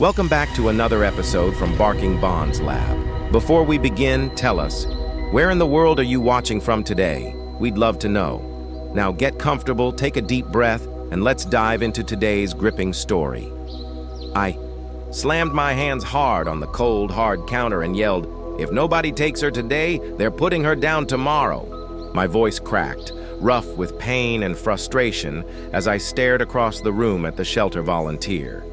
Welcome back to another episode from Barking Bonds Lab. Before we begin, tell us, where in the world are you watching from today? We'd love to know. Now get comfortable, take a deep breath, and let's dive into today's gripping story. I slammed my hands hard on the cold, hard counter and yelled, "If nobody takes her today, they're putting her down tomorrow." My voice cracked, rough with pain and frustration, as I stared across the room at the shelter volunteer.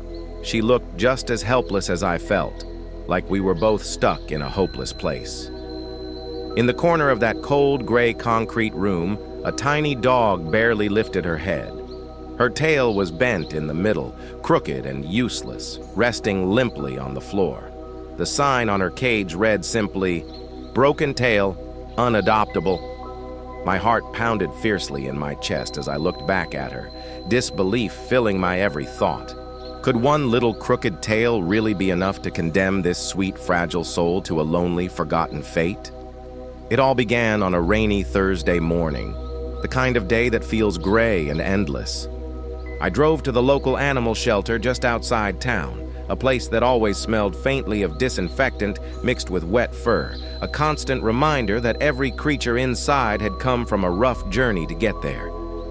She looked just as helpless as I felt, like we were both stuck in a hopeless place. In the corner of that cold, gray concrete room, a tiny dog barely lifted her head. Her tail was bent in the middle, crooked and useless, resting limply on the floor. The sign on her cage read simply, "Broken tail, unadoptable." My heart pounded fiercely in my chest as I looked back at her, disbelief filling my every thought. Could one little crooked tail really be enough to condemn this sweet, fragile soul to a lonely, forgotten fate? It all began on a rainy Thursday morning, the kind of day that feels gray and endless. I drove to the local animal shelter just outside town, a place that always smelled faintly of disinfectant mixed with wet fur, a constant reminder that every creature inside had come from a rough journey to get there.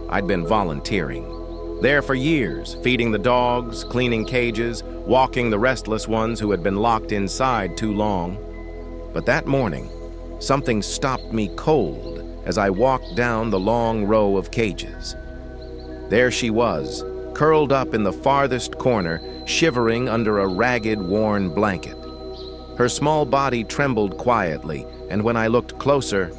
I'd been volunteering. There for years, feeding the dogs, cleaning cages, walking the restless ones who had been locked inside too long. But that morning, something stopped me cold as I walked down the long row of cages. There she was, curled up in the farthest corner, shivering under a ragged, worn blanket. Her small body trembled quietly, and when I looked closer,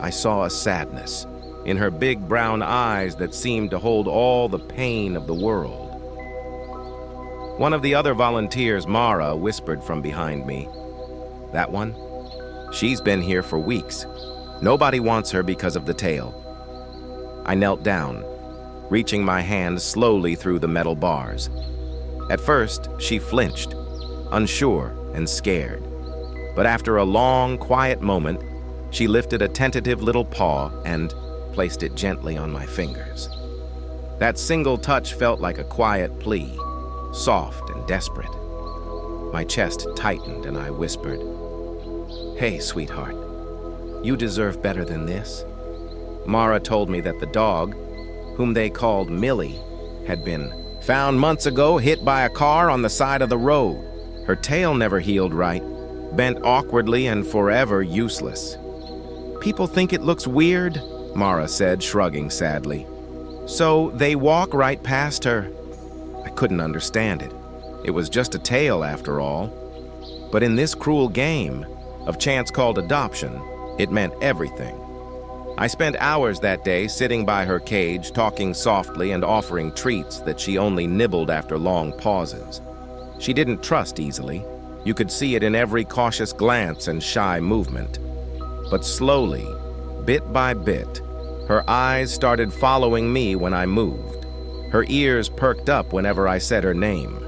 I saw a sadness in her big brown eyes that seemed to hold all the pain of the world. One of the other volunteers, Mara, whispered from behind me, "That one? She's been here for weeks. Nobody wants her because of the tail." I knelt down, reaching my hand slowly through the metal bars. At first, she flinched, unsure and scared. But after a long, quiet moment, she lifted a tentative little paw and placed it gently on my fingers. That single touch felt like a quiet plea, soft and desperate. My chest tightened and I whispered, "Hey, sweetheart, you deserve better than this." Mara told me that the dog, whom they called Millie, had been found months ago hit by a car on the side of the road. Her tail never healed right, bent awkwardly and forever useless. "People think it looks weird," Mara said, shrugging sadly. "So they walk right past her." I couldn't understand it. It was just a tail after all. But in this cruel game of chance called adoption, it meant everything. I spent hours that day sitting by her cage, talking softly and offering treats that she only nibbled after long pauses. She didn't trust easily. You could see it in every cautious glance and shy movement. But slowly, bit by bit, her eyes started following me when I moved. Her ears perked up whenever I said her name.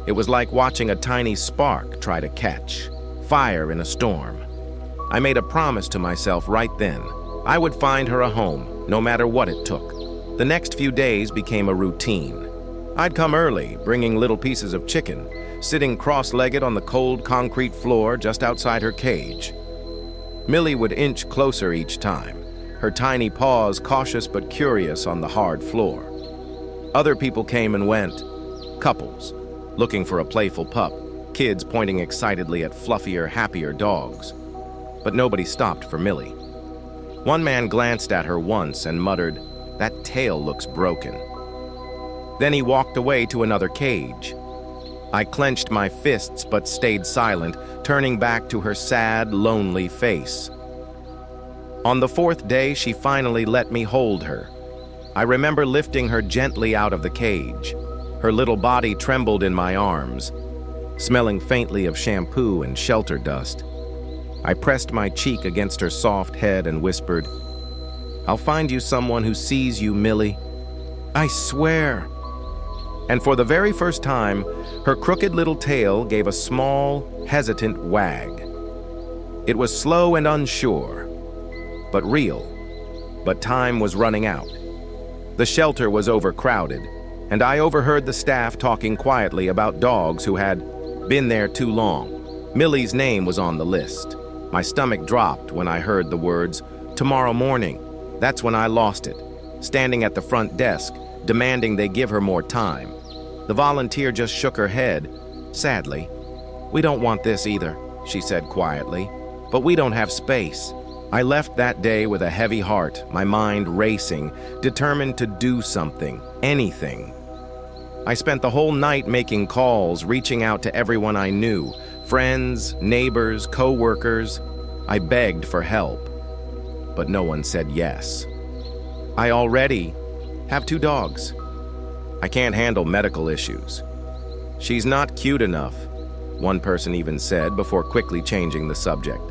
It was like watching a tiny spark try to catch fire in a storm. I made a promise to myself right then. I would find her a home, no matter what it took. The next few days became a routine. I'd come early, bringing little pieces of chicken, sitting cross-legged on the cold concrete floor just outside her cage. Millie would inch closer each time, her tiny paws cautious but curious on the hard floor. Other people came and went, couples, looking for a playful pup, kids pointing excitedly at fluffier, happier dogs. But nobody stopped for Millie. One man glanced at her once and muttered, "That tail looks broken." Then he walked away to another cage. I clenched my fists but stayed silent, turning back to her sad, lonely face. On the fourth day, she finally let me hold her. I remember lifting her gently out of the cage. Her little body trembled in my arms, smelling faintly of shampoo and shelter dust. I pressed my cheek against her soft head and whispered, "I'll find you someone who sees you, Millie. I swear." And for the very first time, her crooked little tail gave a small, hesitant wag. It was slow and unsure, but real. But time was running out. The shelter was overcrowded, and I overheard the staff talking quietly about dogs who had Been there too long. Millie's name was on the list. My stomach dropped when I heard the words, "Tomorrow morning." That's when I lost it, standing at the front desk, demanding they give her more time. The volunteer just shook her head, sadly. "We don't want this either," she said quietly, "but we don't have space." I left that day with a heavy heart, my mind racing, determined to do something, anything. I spent the whole night making calls, reaching out to everyone I knew, friends, neighbors, co-workers. I begged for help, but no one said yes. I already have 2 dogs. I can't handle medical issues. "She's not cute enough," one person even said before quickly changing the subject.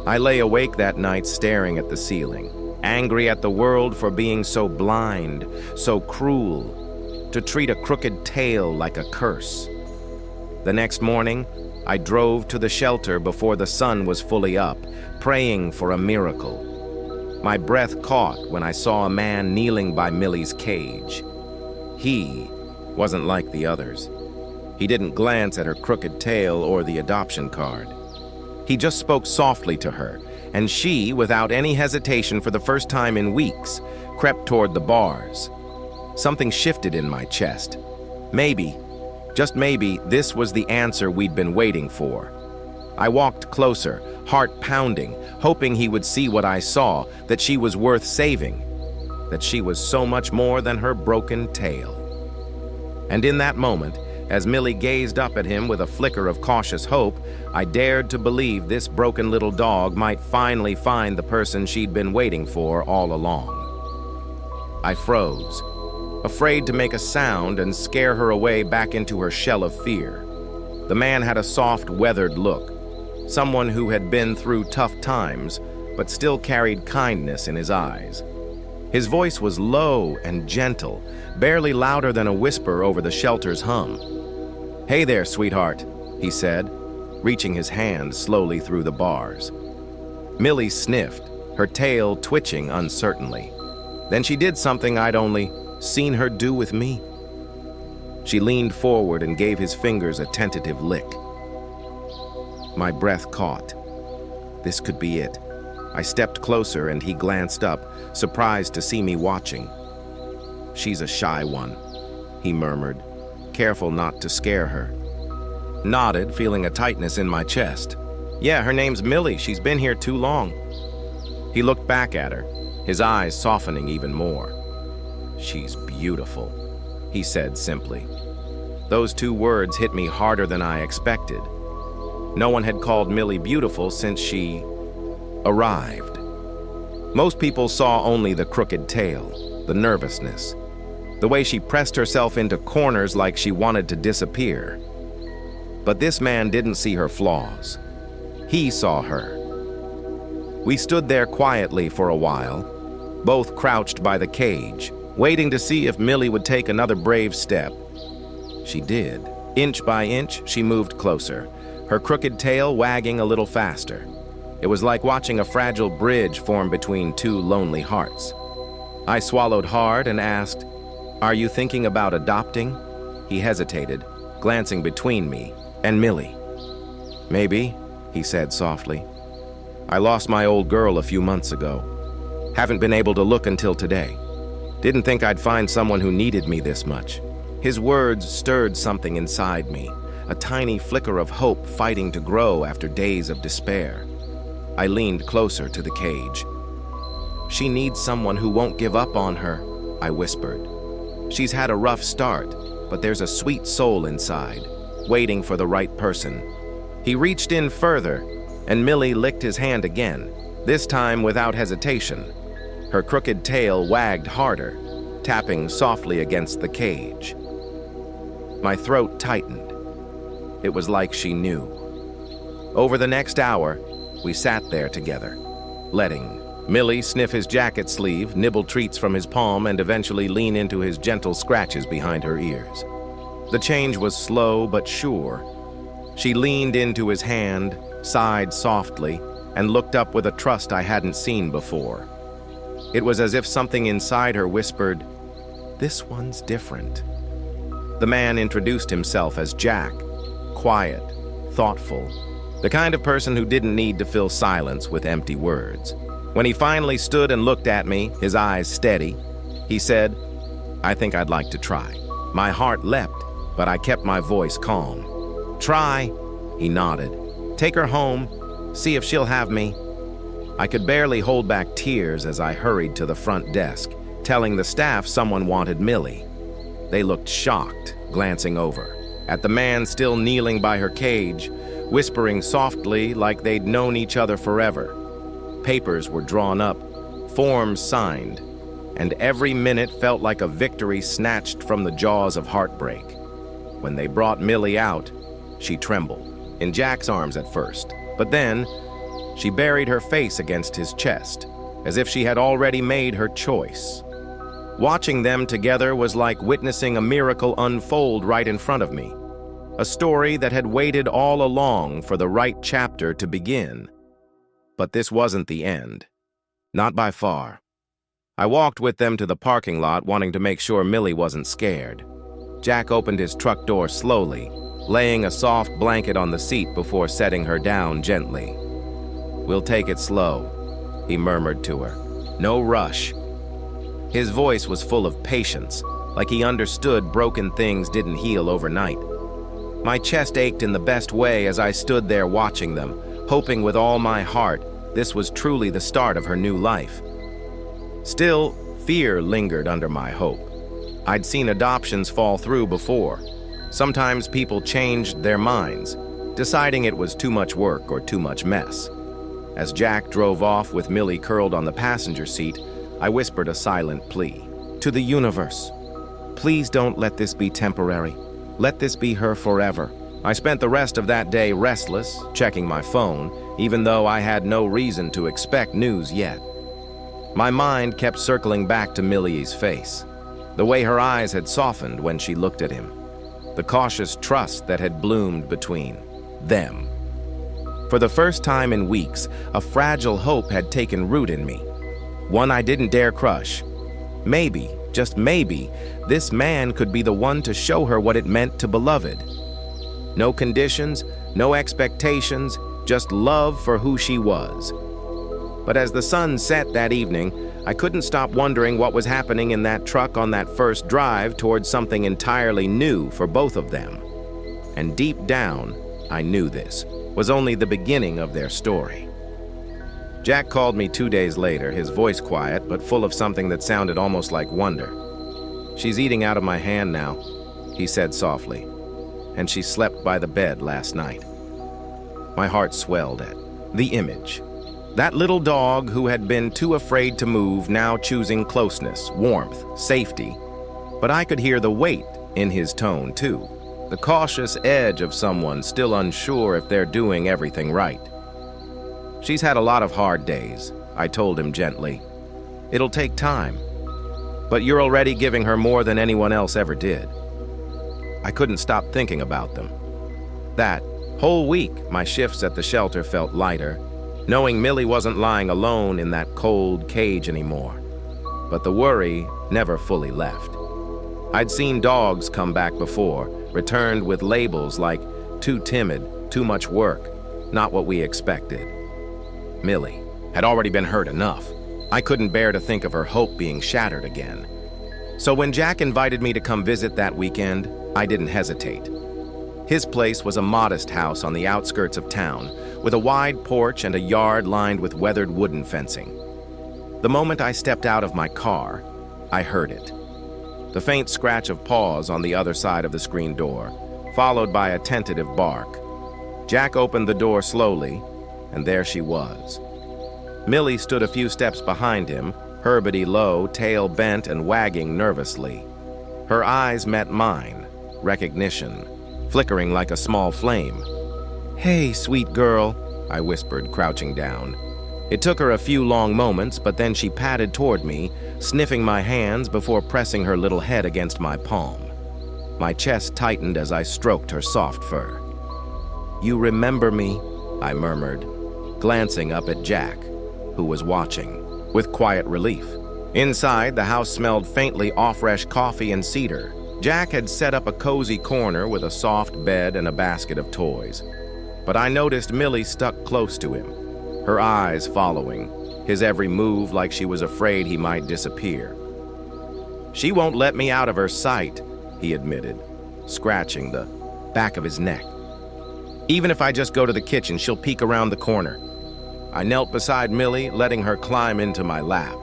I lay awake that night staring at the ceiling, angry at the world for being so blind, so cruel, to treat a crooked tail like a curse. The next morning, I drove to the shelter before the sun was fully up, praying for a miracle. My breath caught when I saw a man kneeling by Millie's cage. He wasn't like the others. He didn't glance at her crooked tail or the adoption card. He just spoke softly to her, and she, without any hesitation for the first time in weeks, crept toward the bars. Something shifted in my chest. Maybe, just maybe, this was the answer we'd been waiting for. I walked closer, heart pounding, hoping he would see what I saw, that she was worth saving, that she was so much more than her broken tail. And in that moment, as Millie gazed up at him with a flicker of cautious hope, I dared to believe this broken little dog might finally find the person she'd been waiting for all along. I froze, afraid to make a sound and scare her away back into her shell of fear. The man had a soft, weathered look, someone who had been through tough times, but still carried kindness in his eyes. His voice was low and gentle, barely louder than a whisper over the shelter's hum. "Hey there, sweetheart," he said, reaching his hand slowly through the bars. Millie sniffed, her tail twitching uncertainly. Then she did something I'd only seen her do with me. She leaned forward and gave his fingers a tentative lick. My breath caught. This could be it. I stepped closer and he glanced up, surprised to see me watching. "She's a shy one," he murmured, careful not to scare her. Nodded, feeling a tightness in my chest. "Yeah, her name's Millie. She's been here too long." He looked back at her, his eyes softening even more. "She's beautiful," he said simply. Those 2 words hit me harder than I expected. No one had called Millie beautiful since she arrived. Most people saw only the crooked tail, the nervousness, the way she pressed herself into corners like she wanted to disappear. But this man didn't see her flaws. He saw her. We stood there quietly for a while, both crouched by the cage, waiting to see if Millie would take another brave step. She did. Inch by inch, she moved closer, her crooked tail wagging a little faster. It was like watching a fragile bridge form between 2 lonely hearts. I swallowed hard and asked, "Are you thinking about adopting?" He hesitated, glancing between me and Millie. "Maybe," he said softly. "I lost my old girl a few months ago. Haven't been able to look until today. Didn't think I'd find someone who needed me this much." His words stirred something inside me, a tiny flicker of hope fighting to grow after days of despair. I leaned closer to the cage. "She needs someone who won't give up on her," I whispered. "She's had a rough start, but there's a sweet soul inside, waiting for the right person." He reached in further, and Millie licked his hand again, this time without hesitation. Her crooked tail wagged harder, tapping softly against the cage. My throat tightened. It was like she knew. Over the next hour, we sat there together, letting Millie sniff his jacket sleeve, nibble treats from his palm, and eventually lean into his gentle scratches behind her ears. The change was slow but sure. She leaned into his hand, sighed softly, and looked up with a trust I hadn't seen before. It was as if something inside her whispered, "This one's different." The man introduced himself as Jack. quiet, thoughtful, the kind of person who didn't need to fill silence with empty words. When he finally stood and looked at me, his eyes steady, he said, "I think I'd like to try." My heart leapt, but I kept my voice calm. "Try," he nodded. "Take her home, see if she'll have me." I could barely hold back tears as I hurried to the front desk, telling the staff someone wanted Millie. They looked shocked, glancing over at the man still kneeling by her cage, whispering softly like they'd known each other forever. Papers were drawn up, forms signed, and every minute felt like a victory snatched from the jaws of heartbreak. When they brought Millie out, she trembled, in Jack's arms at first, but then she buried her face against his chest, as if she had already made her choice. Watching them together was like witnessing a miracle unfold right in front of me, a story that had waited all along for the right chapter to begin. But this wasn't the end. Not by far. I walked with them to the parking lot, wanting to make sure Millie wasn't scared. Jack opened his truck door slowly, laying a soft blanket on the seat before setting her down gently. "We'll take it slow," he murmured to her. "No rush." His voice was full of patience, like he understood broken things didn't heal overnight. My chest ached in the best way as I stood there watching them, hoping with all my heart this was truly the start of her new life. Still, fear lingered under my hope. I'd seen adoptions fall through before. Sometimes people changed their minds, deciding it was too much work or too much mess. As Jack drove off with Millie curled on the passenger seat, I whispered a silent plea. "To the universe, please don't let this be temporary. Let this be her forever." I spent the rest of that day restless, checking my phone, even though I had no reason to expect news yet. My mind kept circling back to Millie's face, the way her eyes had softened when she looked at him, the cautious trust that had bloomed between them. For the first time in weeks, a fragile hope had taken root in me, one I didn't dare crush. Maybe, just maybe, this man could be the one to show her what it meant to beloved. No conditions, no expectations, just love for who she was. But as the sun set that evening, I couldn't stop wondering what was happening in that truck on that first drive towards something entirely new for both of them. And deep down, I knew this was only the beginning of their story. Jack called me 2 days later, his voice quiet but full of something that sounded almost like wonder. "She's eating out of my hand now," he said softly, "and she slept by the bed last night." My heart swelled at the image. That little dog who had been too afraid to move, now choosing closeness, warmth, safety. But I could hear the weight in his tone too, the cautious edge of someone still unsure if they're doing everything right. "She's had a lot of hard days," I told him gently. "It'll take time, but you're already giving her more than anyone else ever did." I couldn't stop thinking about them. That whole week, my shifts at the shelter felt lighter, knowing Millie wasn't lying alone in that cold cage anymore. But the worry never fully left. I'd seen dogs come back before, returned with labels like too timid, too much work, not what we expected. Millie had already been hurt enough. I couldn't bear to think of her hope being shattered again. So when Jack invited me to come visit that weekend, I didn't hesitate. His place was a modest house on the outskirts of town, with a wide porch and a yard lined with weathered wooden fencing. The moment I stepped out of my car, I heard it. The faint scratch of paws on the other side of the screen door, followed by a tentative bark. Jack opened the door slowly, and there she was. Millie stood a few steps behind him, Herbity low, tail bent and wagging nervously. Her eyes met mine, recognition, flickering like a small flame. "Hey, sweet girl," I whispered, crouching down. It took her a few long moments, but then she padded toward me, sniffing my hands before pressing her little head against my palm. My chest tightened as I stroked her soft fur. "You remember me?" I murmured, glancing up at Jack, who was watching, with quiet relief. Inside, the house smelled faintly of fresh coffee and cedar, Jack had set up a cozy corner with a soft bed and a basket of toys. But I noticed Millie stuck close to him, her eyes following, his every move like she was afraid he might disappear. "She won't let me out of her sight," he admitted, scratching the back of his neck. "Even if I just go to the kitchen, she'll peek around the corner." I knelt beside Millie, letting her climb into my lap.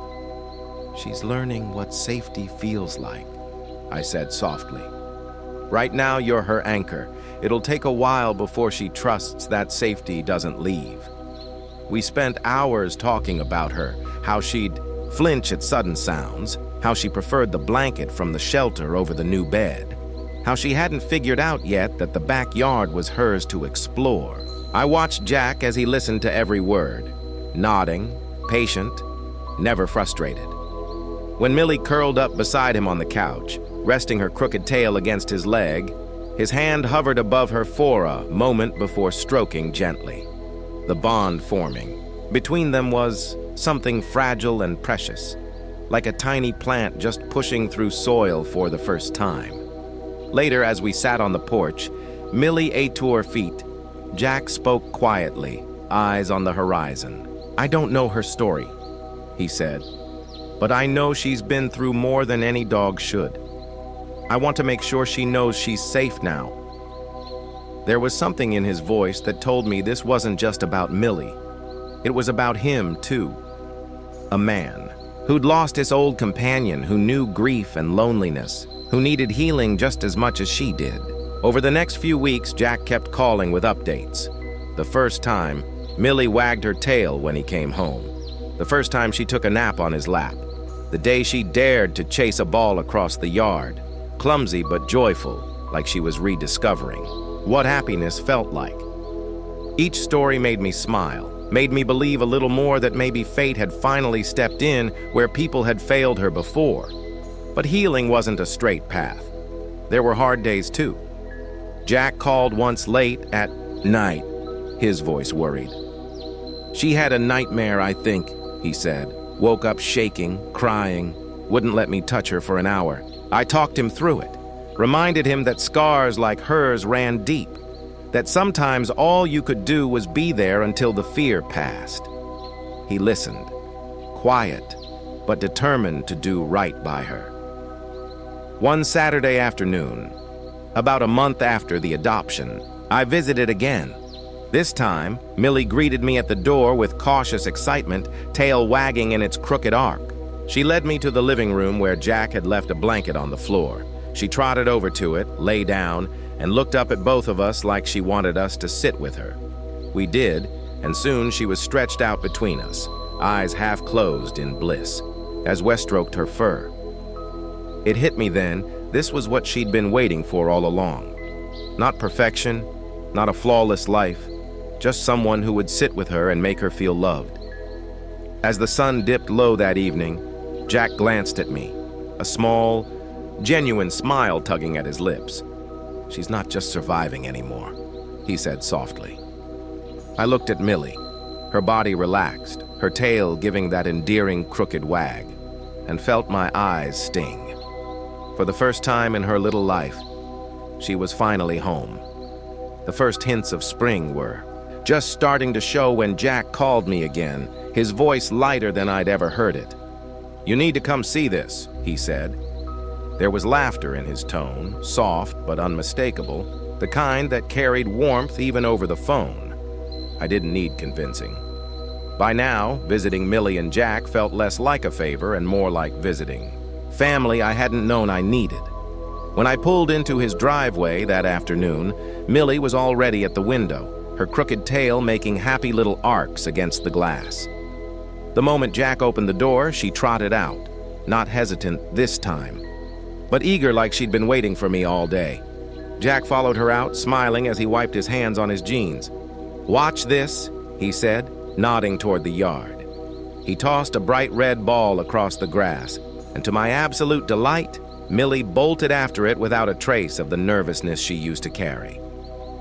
"She's learning what safety feels like," I said softly. "Right now, you're her anchor. It'll take a while before she trusts that safety doesn't leave." We spent hours talking about her, how she'd flinch at sudden sounds, how she preferred the blanket from the shelter over the new bed, how she hadn't figured out yet that the backyard was hers to explore. I watched Jack as he listened to every word, nodding, patient, never frustrated. When Millie curled up beside him on the couch, resting her crooked tail against his leg, his hand hovered above her for a moment before stroking gently. The bond forming. Between them was something fragile and precious, like a tiny plant just pushing through soil for the first time. Later, as we sat on the porch, Millie ate to her feet. Jack spoke quietly, eyes on the horizon. "I don't know her story," he said, "but I know she's been through more than any dog should. I want to make sure she knows she's safe now." There was something in his voice that told me this wasn't just about Millie. It was about him, too. A man who'd lost his old companion, who knew grief and loneliness, who needed healing just as much as she did. Over the next few weeks, Jack kept calling with updates. The first time, Millie wagged her tail when he came home. The first time she took a nap on his lap. The day she dared to chase a ball across the yard, clumsy but joyful, like she was rediscovering what happiness felt like. Each story made me smile, made me believe a little more that maybe fate had finally stepped in where people had failed her before. But healing wasn't a straight path. There were hard days too. Jack called once late at night, his voice worried. "She had a nightmare, I think," he said. "Woke up shaking, crying, wouldn't let me touch her for an hour. I talked him through it, reminded him that scars like hers ran deep, that sometimes all you could do was be there until the fear passed." He listened, quiet, but determined to do right by her. One Saturday afternoon, about a month after the adoption, I visited again. This time, Millie greeted me at the door with cautious excitement, tail wagging in its crooked arc. She led me to the living room where Jack had left a blanket on the floor. She trotted over to it, lay down, and looked up at both of us like she wanted us to sit with her. We did, and soon she was stretched out between us, eyes half closed in bliss, as Wes stroked her fur. It hit me then, this was what she'd been waiting for all along. Not perfection, not a flawless life, just someone who would sit with her and make her feel loved. As the sun dipped low that evening, Jack glanced at me, a small, genuine smile tugging at his lips. "She's not just surviving anymore," he said softly. I looked at Millie, her body relaxed, her tail giving that endearing crooked wag, and felt my eyes sting. For the first time in her little life, she was finally home. The first hints of spring were just starting to show when Jack called me again, his voice lighter than I'd ever heard it. "You need to come see this," he said. There was laughter in his tone, soft but unmistakable, the kind that carried warmth even over the phone. I didn't need convincing. By now, visiting Millie and Jack felt less like a favor and more like visiting family I hadn't known I needed. When I pulled into his driveway that afternoon, Millie was already at the window, her crooked tail making happy little arcs against the glass. The moment Jack opened the door, she trotted out, not hesitant this time, but eager like she'd been waiting for me all day. Jack followed her out, smiling as he wiped his hands on his jeans. "Watch this," he said, nodding toward the yard. He tossed a bright red ball across the grass, and to my absolute delight, Millie bolted after it without a trace of the nervousness she used to carry.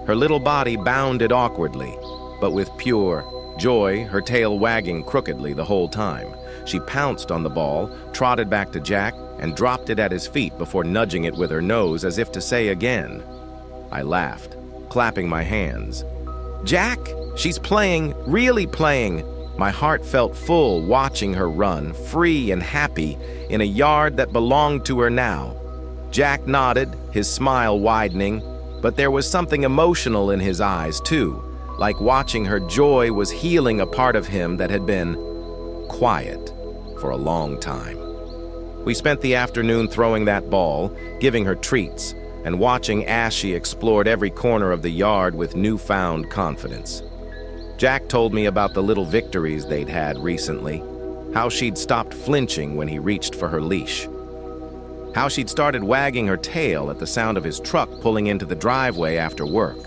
Her little body bounded awkwardly, but with pure, Joy, her tail wagging crookedly the whole time. She pounced on the ball, trotted back to Jack, and dropped it at his feet before nudging it with her nose as if to say again. I laughed, clapping my hands. "Jack, she's playing, really playing." My heart felt full watching her run, free and happy, in a yard that belonged to her now. Jack nodded, his smile widening, but there was something emotional in his eyes, too, like watching her joy was healing a part of him that had been quiet for a long time. We spent the afternoon throwing that ball, giving her treats, and watching as she explored every corner of the yard with newfound confidence. Jack told me about the little victories they'd had recently, how she'd stopped flinching when he reached for her leash, how she'd started wagging her tail at the sound of his truck pulling into the driveway after work,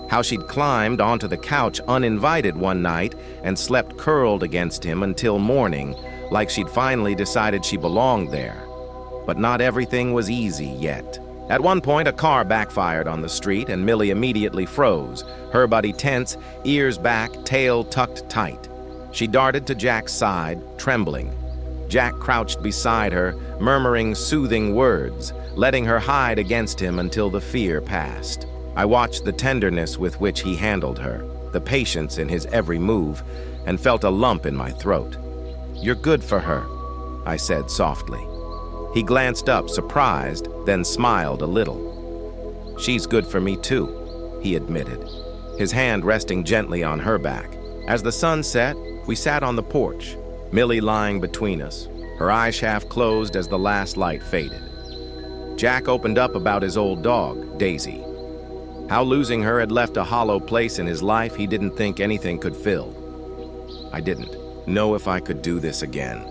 how she'd climbed onto the couch uninvited one night and slept curled against him until morning, like she'd finally decided she belonged there. But not everything was easy yet. At one point, a car backfired on the street and Millie immediately froze, her body tense, ears back, tail tucked tight. She darted to Jack's side, trembling. Jack crouched beside her, murmuring soothing words, letting her hide against him until the fear passed. I watched the tenderness with which he handled her, the patience in his every move, and felt a lump in my throat. "You're good for her," I said softly. He glanced up, surprised, then smiled a little. "She's good for me too," he admitted, his hand resting gently on her back. As the sun set, we sat on the porch, Millie lying between us, her eye shaft closed as the last light faded. Jack opened up about his old dog, Daisy. How losing her had left a hollow place in his life he didn't think anything could fill. "I didn't know if I could do this again,"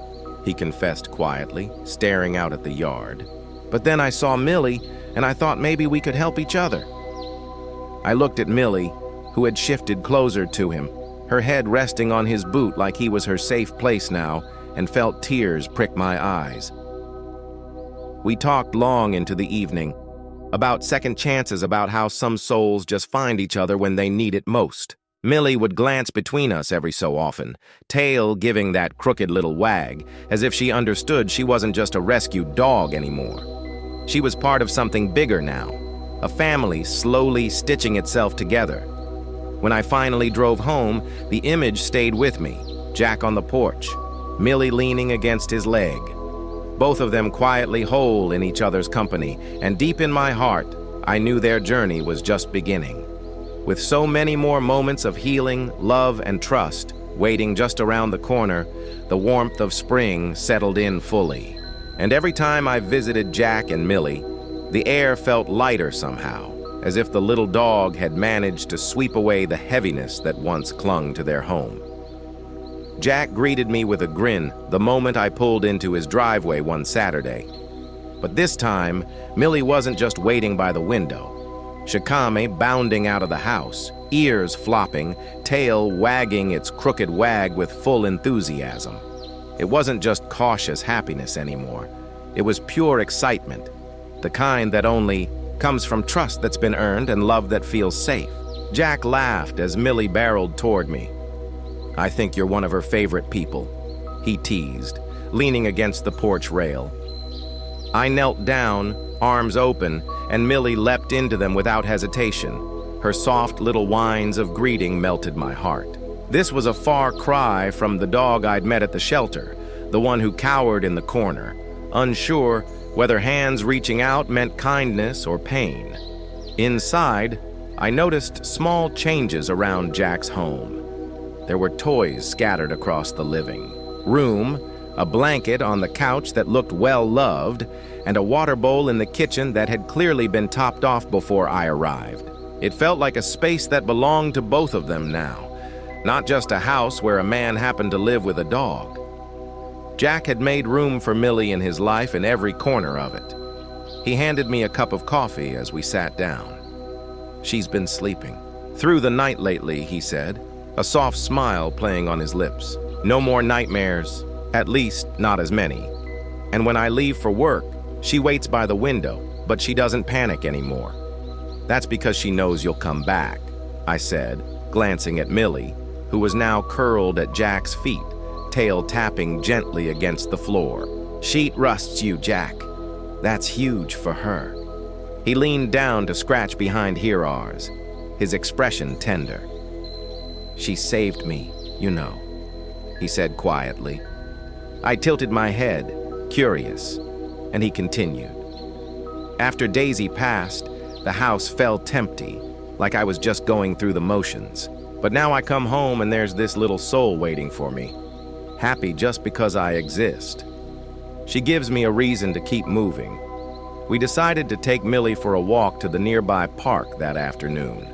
he confessed quietly, staring out at the yard. "But then I saw Millie, and I thought maybe we could help each other." I looked at Millie, who had shifted closer to him, her head resting on his boot like he was her safe place now, and felt tears prick my eyes. We talked long into the evening, about second chances, about how some souls just find each other when they need it most. Millie would glance between us every so often, tail giving that crooked little wag, as if she understood she wasn't just a rescued dog anymore. She was part of something bigger now, a family slowly stitching itself together. When I finally drove home, the image stayed with me, Jack on the porch, Millie leaning against his leg. Both of them quietly whole in each other's company, and deep in my heart, I knew their journey was just beginning. With so many more moments of healing, love, and trust waiting just around the corner, the warmth of spring settled in fully. And every time I visited Jack and Millie, the air felt lighter somehow, as if the little dog had managed to sweep away the heaviness that once clung to their home. Jack greeted me with a grin the moment I pulled into his driveway one Saturday. But this time, Millie wasn't just waiting by the window. Shikame bounding out of the house, ears flopping, tail wagging its crooked wag with full enthusiasm. It wasn't just cautious happiness anymore. It was pure excitement, the kind that only comes from trust that's been earned and love that feels safe. Jack laughed as Millie barreled toward me. "I think you're one of her favorite people," he teased, leaning against the porch rail. I knelt down, arms open, and Millie leapt into them without hesitation. Her soft little whines of greeting melted my heart. This was a far cry from the dog I'd met at the shelter, the one who cowered in the corner, unsure whether hands reaching out meant kindness or pain. Inside, I noticed small changes around Jack's home. There were toys scattered across the living room, a blanket on the couch that looked well-loved, and a water bowl in the kitchen that had clearly been topped off before I arrived. It felt like a space that belonged to both of them now, not just a house where a man happened to live with a dog. Jack had made room for Millie in his life in every corner of it. He handed me a cup of coffee as we sat down. "She's been sleeping through the night lately," he said, a soft smile playing on his lips. "No more nightmares, at least not as many. And when I leave for work, she waits by the window, but she doesn't panic anymore. That's because she knows you'll come back," I said, glancing at Millie, who was now curled at Jack's feet, tail tapping gently against the floor. "She trusts you, Jack. That's huge for her." He leaned down to scratch behind ours, his expression tender. "She saved me, you know," he said quietly. I tilted my head, curious, and he continued. "After Daisy passed, the house felt empty, like I was just going through the motions. But now I come home and there's this little soul waiting for me, happy just because I exist. She gives me a reason to keep moving." We decided to take Millie for a walk to the nearby park that afternoon.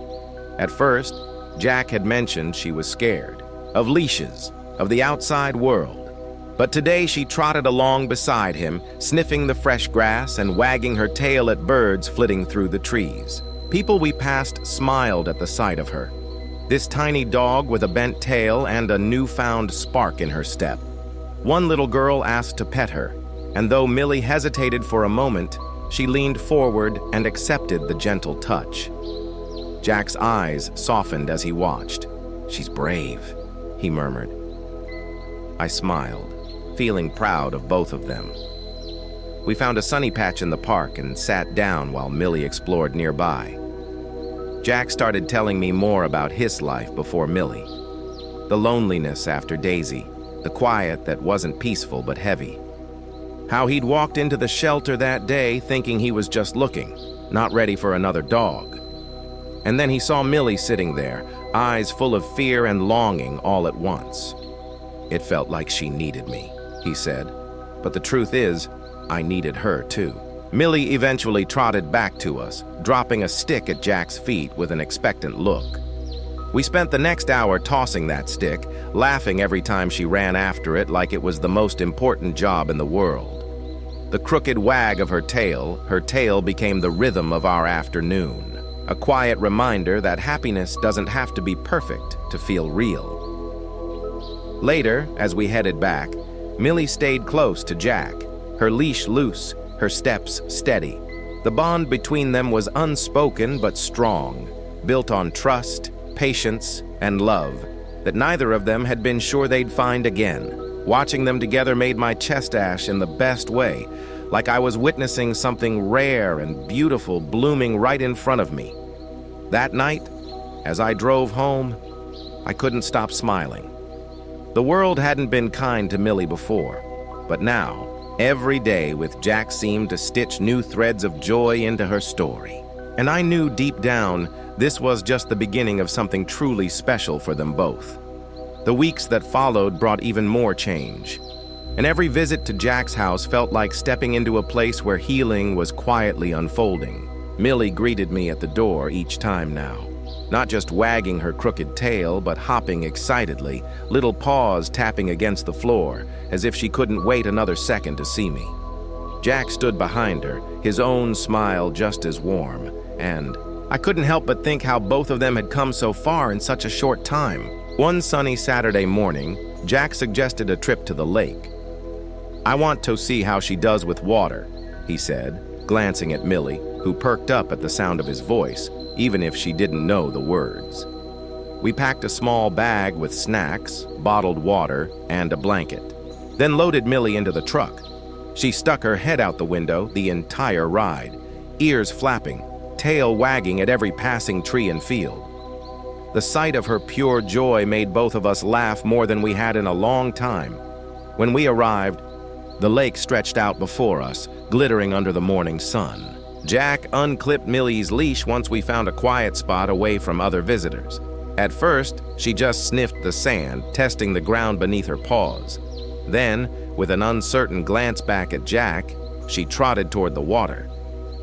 At first, Jack had mentioned she was scared of leashes, of the outside world. But today she trotted along beside him, sniffing the fresh grass and wagging her tail at birds flitting through the trees. People we passed smiled at the sight of her. This tiny dog with a bent tail and a newfound spark in her step. One little girl asked to pet her, and though Millie hesitated for a moment, she leaned forward and accepted the gentle touch. Jack's eyes softened as he watched. "She's brave," he murmured. I smiled, feeling proud of both of them. We found a sunny patch in the park and sat down while Millie explored nearby. Jack started telling me more about his life before Millie. The loneliness after Daisy, the quiet that wasn't peaceful but heavy. How he'd walked into the shelter that day thinking he was just looking, not ready for another dog. And then he saw Millie sitting there, eyes full of fear and longing all at once. "It felt like she needed me," he said. "But the truth is, I needed her too." Millie eventually trotted back to us, dropping a stick at Jack's feet with an expectant look. We spent the next hour tossing that stick, laughing every time she ran after it like it was the most important job in the world. The crooked wag of her tail became the rhythm of our afternoon, a quiet reminder that happiness doesn't have to be perfect to feel real. Later, as we headed back, Millie stayed close to Jack, her leash loose, her steps steady. The bond between them was unspoken but strong, built on trust, patience, and love that neither of them had been sure they'd find again. Watching them together made my chest ache in the best way, like I was witnessing something rare and beautiful blooming right in front of me. That night, as I drove home, I couldn't stop smiling. The world hadn't been kind to Millie before, but now, every day with Jack seemed to stitch new threads of joy into her story. And I knew deep down this was just the beginning of something truly special for them both. The weeks that followed brought even more change. And every visit to Jack's house felt like stepping into a place where healing was quietly unfolding. Millie greeted me at the door each time now, not just wagging her crooked tail, but hopping excitedly, little paws tapping against the floor, as if she couldn't wait another second to see me. Jack stood behind her, his own smile just as warm, and I couldn't help but think how both of them had come so far in such a short time. One sunny Saturday morning, Jack suggested a trip to the lake. "I want to see how she does with water," he said, glancing at Millie, who perked up at the sound of his voice, even if she didn't know the words. We packed a small bag with snacks, bottled water, and a blanket, then loaded Millie into the truck. She stuck her head out the window the entire ride, ears flapping, tail wagging at every passing tree and field. The sight of her pure joy made both of us laugh more than we had in a long time. When we arrived, the lake stretched out before us, glittering under the morning sun. Jack unclipped Millie's leash once we found a quiet spot away from other visitors. At first, she just sniffed the sand, testing the ground beneath her paws. Then, with an uncertain glance back at Jack, she trotted toward the water.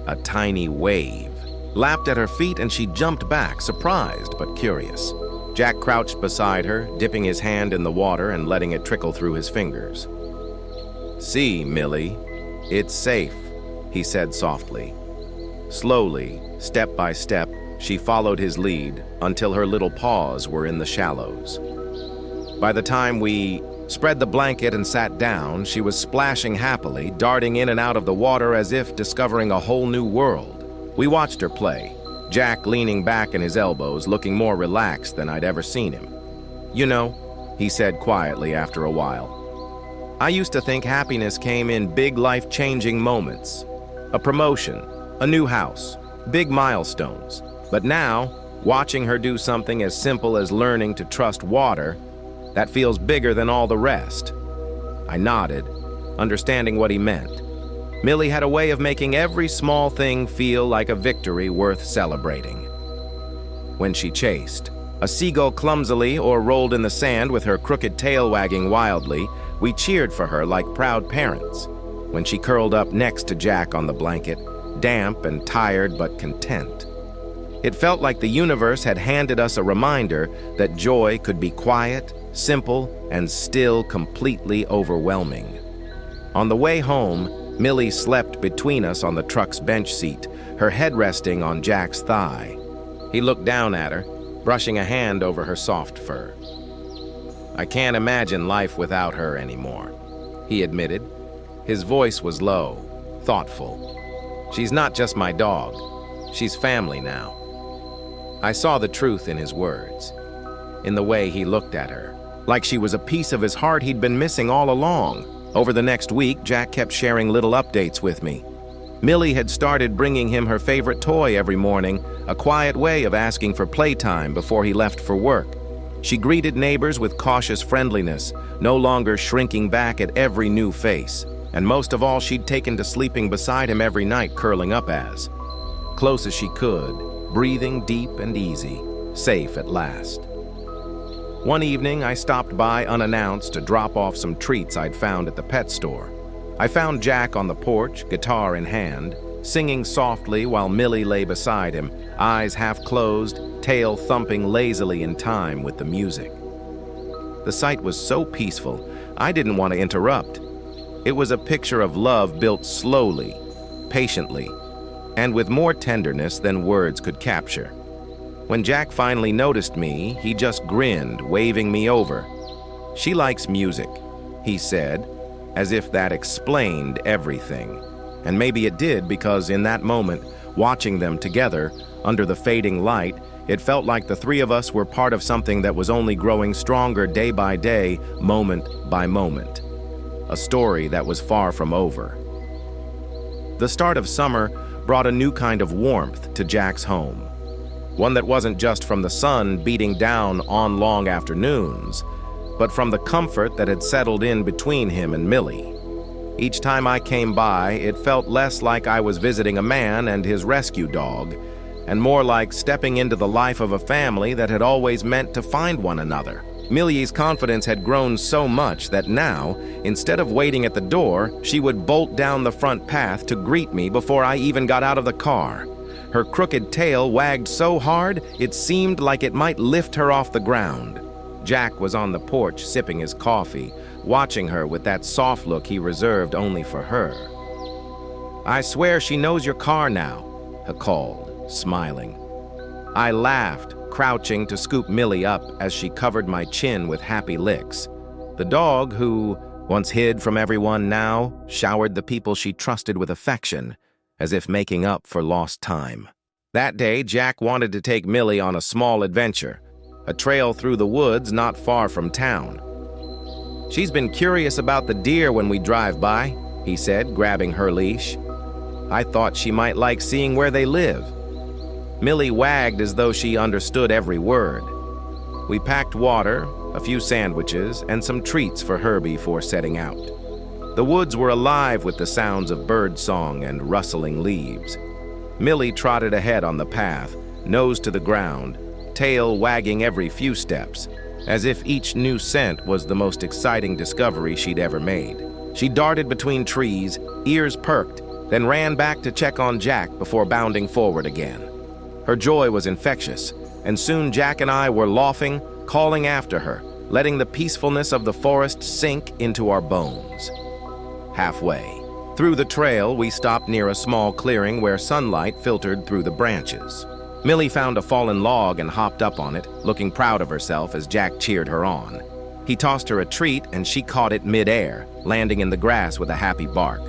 A tiny wave lapped at her feet and she jumped back, surprised but curious. Jack crouched beside her, dipping his hand in the water and letting it trickle through his fingers. "See, Millie, it's safe," he said softly. Slowly, step by step, she followed his lead until her little paws were in the shallows. By the time we spread the blanket and sat down, she was splashing happily, darting in and out of the water as if discovering a whole new world. We watched her play, Jack leaning back in his elbows, looking more relaxed than I'd ever seen him. You know, he said quietly after a while, I used to think happiness came in big life-changing moments. A promotion, a new house, big milestones. But now, watching her do something as simple as learning to trust water, that feels bigger than all the rest. I nodded, understanding what he meant. Millie had a way of making every small thing feel like a victory worth celebrating. When she chased, a seagull clumsily or rolled in the sand with her crooked tail wagging wildly, we cheered for her like proud parents. When she curled up next to Jack on the blanket, damp and tired but content. It felt like the universe had handed us a reminder that joy could be quiet, simple, and still completely overwhelming. On the way home, Millie slept between us on the truck's bench seat, her head resting on Jack's thigh. He looked down at her, brushing a hand over her soft fur. I can't imagine life without her anymore, he admitted. His voice was low, thoughtful. She's not just my dog. She's family now. I saw the truth in his words, in the way he looked at her, like she was a piece of his heart he'd been missing all along. Over the next week, Jack kept sharing little updates with me. Millie had started bringing him her favorite toy every morning, a quiet way of asking for playtime before he left for work. She greeted neighbors with cautious friendliness, no longer shrinking back at every new face. And most of all, she'd taken to sleeping beside him every night, curling up close as she could, breathing deep and easy, safe at last. One evening, I stopped by unannounced to drop off some treats I'd found at the pet store. I found Jack on the porch, guitar in hand, singing softly while Millie lay beside him, eyes half closed, tail thumping lazily in time with the music. The sight was so peaceful, I didn't want to interrupt. It was a picture of love built slowly, patiently, and with more tenderness than words could capture. When Jack finally noticed me, he just grinned, waving me over. She likes music, he said, as if that explained everything. And maybe it did, because in that moment, watching them together, under the fading light, it felt like the three of us were part of something that was only growing stronger day by day, moment by moment. A story that was far from over. The start of summer brought a new kind of warmth to Jack's home. One that wasn't just from the sun beating down on long afternoons, but from the comfort that had settled in between him and Millie. Each time I came by, it felt less like I was visiting a man and his rescue dog, and more like stepping into the life of a family that had always meant to find one another. Millie's confidence had grown so much that now, instead of waiting at the door, she would bolt down the front path to greet me before I even got out of the car. Her crooked tail wagged so hard, it seemed like it might lift her off the ground. Jack was on the porch sipping his coffee, watching her with that soft look he reserved only for her. I swear she knows your car now, he called, smiling. I laughed, crouching to scoop Millie up as she covered my chin with happy licks. The dog, who once hid from everyone, now showered the people she trusted with affection, as if making up for lost time. That day, Jack wanted to take Millie on a small adventure, a trail through the woods not far from town. She's been curious about the deer when we drive by, he said, grabbing her leash. I thought she might like seeing where they live. Millie wagged as though she understood every word. We packed water, a few sandwiches, and some treats for her before setting out. The woods were alive with the sounds of bird song and rustling leaves. Millie trotted ahead on the path, nose to the ground, tail wagging every few steps, as if each new scent was the most exciting discovery she'd ever made. She darted between trees, ears perked, then ran back to check on Jack before bounding forward again. Her joy was infectious, and soon Jack and I were laughing, calling after her, letting the peacefulness of the forest sink into our bones. Halfway through the trail, we stopped near a small clearing where sunlight filtered through the branches. Millie found a fallen log and hopped up on it, looking proud of herself as Jack cheered her on. He tossed her a treat, and she caught it mid-air, landing in the grass with a happy bark.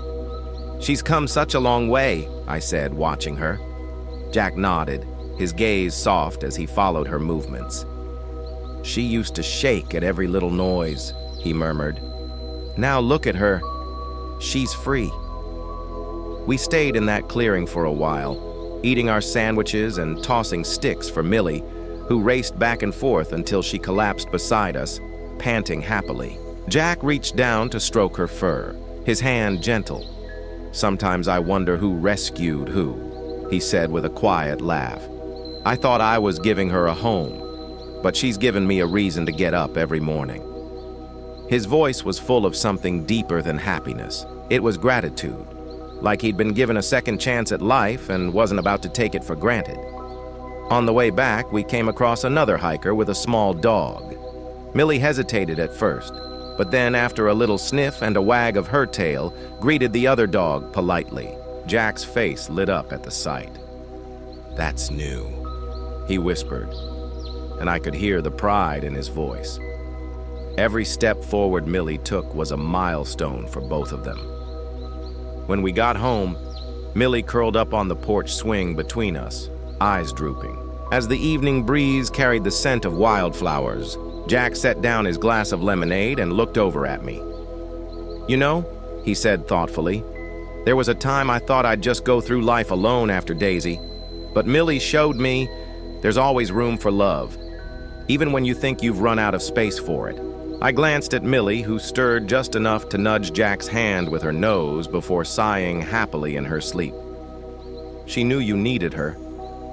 She's come such a long way, I said, watching her. Jack nodded, his gaze soft as he followed her movements. She used to shake at every little noise, he murmured. Now look at her. She's free. We stayed in that clearing for a while, eating our sandwiches and tossing sticks for Millie, who raced back and forth until she collapsed beside us, panting happily. Jack reached down to stroke her fur, his hand gentle. Sometimes I wonder who rescued who, he said with a quiet laugh. I thought I was giving her a home, but she's given me a reason to get up every morning. His voice was full of something deeper than happiness. It was gratitude, like he'd been given a second chance at life and wasn't about to take it for granted. On the way back, we came across another hiker with a small dog. Millie hesitated at first, but then after a little sniff and a wag of her tail, greeted the other dog politely. Jack's face lit up at the sight. "That's new," he whispered, and I could hear the pride in his voice. Every step forward Millie took was a milestone for both of them. When we got home, Millie curled up on the porch swing between us, eyes drooping. As the evening breeze carried the scent of wildflowers, Jack set down his glass of lemonade and looked over at me. "You know," he said thoughtfully, "there was a time I thought I'd just go through life alone after Daisy, but Millie showed me there's always room for love, even when you think you've run out of space for it." I glanced at Millie, who stirred just enough to nudge Jack's hand with her nose before sighing happily in her sleep. "She knew you needed her,"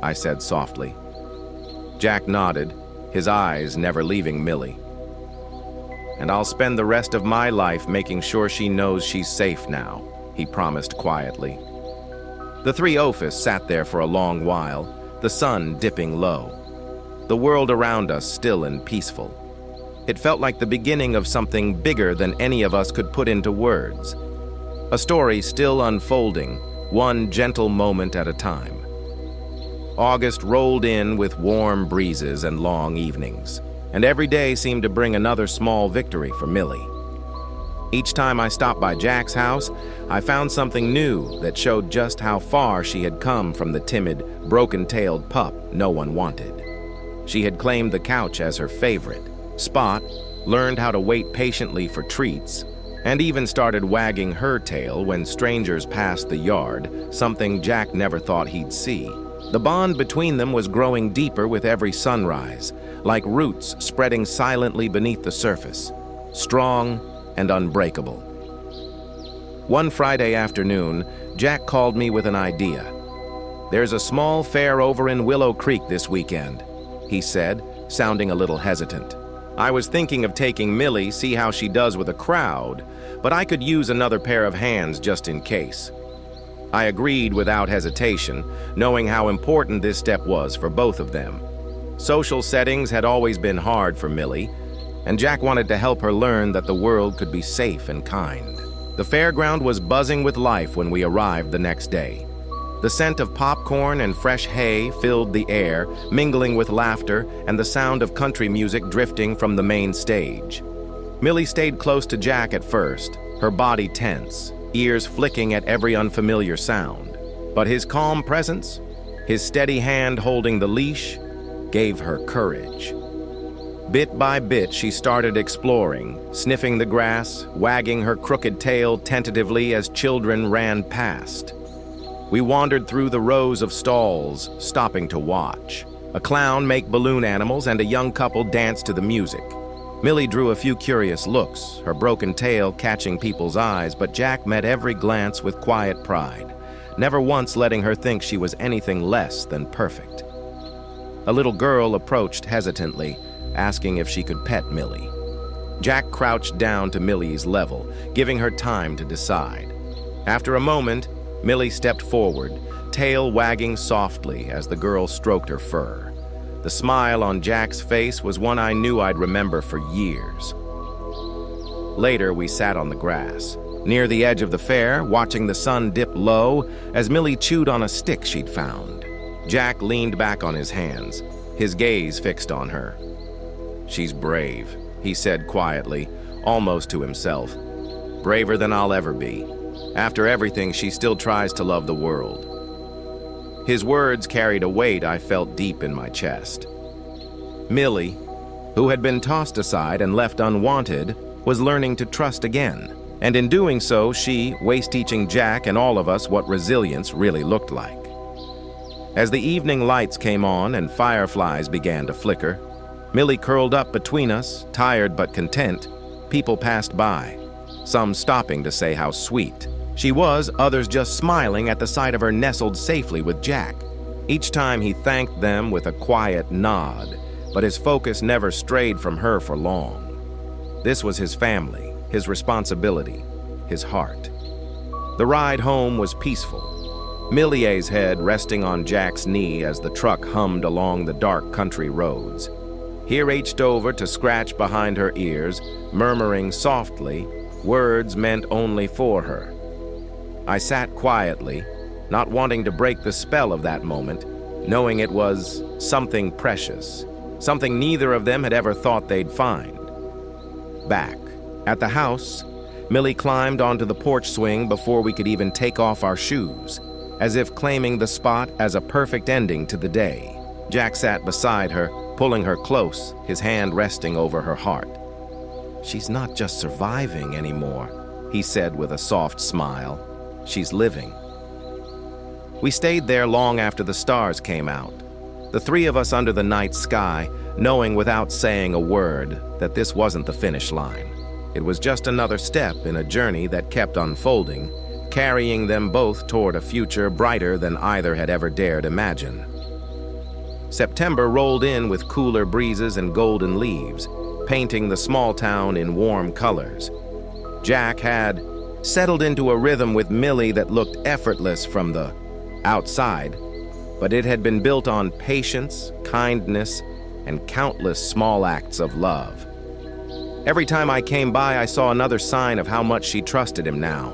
I said softly. Jack nodded, his eyes never leaving Millie. "And I'll spend the rest of my life making sure she knows she's safe now," he promised quietly. The three Ophis sat there for a long while, the sun dipping low. The world around us still and peaceful. It felt like the beginning of something bigger than any of us could put into words. A story still unfolding, one gentle moment at a time. August rolled in with warm breezes and long evenings, and every day seemed to bring another small victory for Millie. Each time I stopped by Jack's house, I found something new that showed just how far she had come from the timid, broken-tailed pup no one wanted. She had claimed the couch as her favorite spot, learned how to wait patiently for treats, and even started wagging her tail when strangers passed the yard, something Jack never thought he'd see. The bond between them was growing deeper with every sunrise, like roots spreading silently beneath the surface, strong and unbreakable. One Friday afternoon, Jack called me with an idea. "There's a small fair over in Willow Creek this weekend," he said, sounding a little hesitant. I was thinking of taking Millie, see how she does with a crowd, but I could use another pair of hands just in case. I agreed without hesitation, knowing how important this step was for both of them. Social settings had always been hard for Millie, and Jack wanted to help her learn that the world could be safe and kind. The fairground was buzzing with life when we arrived the next day. The scent of popcorn and fresh hay filled the air, mingling with laughter and the sound of country music drifting from the main stage. Millie stayed close to Jack at first, her body tense, ears flicking at every unfamiliar sound. But his calm presence, his steady hand holding the leash, gave her courage. Bit by bit, she started exploring, sniffing the grass, wagging her crooked tail tentatively as children ran past. We wandered through the rows of stalls, stopping to watch. A clown make balloon animals and a young couple dance to the music. Millie drew a few curious looks, her broken tail catching people's eyes, but Jack met every glance with quiet pride, never once letting her think she was anything less than perfect. A little girl approached hesitantly, asking if she could pet Millie. Jack crouched down to Millie's level, giving her time to decide. After a moment, Millie stepped forward, tail wagging softly as the girl stroked her fur. The smile on Jack's face was one I knew I'd remember for years. Later, we sat on the grass, near the edge of the fair, watching the sun dip low as Millie chewed on a stick she'd found. Jack leaned back on his hands, his gaze fixed on her. "She's brave," he said quietly, almost to himself. "Braver than I'll ever be. After everything, she still tries to love the world." His words carried a weight I felt deep in my chest. "Millie," who had been tossed aside and left unwanted, was learning to trust again. And in doing so, she was teaching Jack and all of us what resilience really looked like. As the evening lights came on and fireflies began to flicker, Millie curled up between us, tired but content. People passed by, some stopping to say how sweet she was, others just smiling at the sight of her nestled safely with Jack. Each time he thanked them with a quiet nod, but his focus never strayed from her for long. This was his family, his responsibility, his heart. The ride home was peaceful, Millie's head resting on Jack's knee as the truck hummed along the dark country roads. He reached over to scratch behind her ears, murmuring softly words meant only for her. I sat quietly, not wanting to break the spell of that moment, knowing it was something precious, something neither of them had ever thought they'd find. Back at the house, Millie climbed onto the porch swing before we could even take off our shoes, as if claiming the spot as a perfect ending to the day. Jack sat beside her, pulling her close, his hand resting over her heart. "She's not just surviving anymore," he said with a soft smile. "She's living." We stayed there long after the stars came out, the three of us under the night sky, knowing without saying a word that this wasn't the finish line. It was just another step in a journey that kept unfolding, carrying them both toward a future brighter than either had ever dared imagine. September rolled in with cooler breezes and golden leaves, painting the small town in warm colors. Jack had settled into a rhythm with Millie that looked effortless from the outside, but it had been built on patience, kindness, and countless small acts of love. Every time I came by, I saw another sign of how much she trusted him now.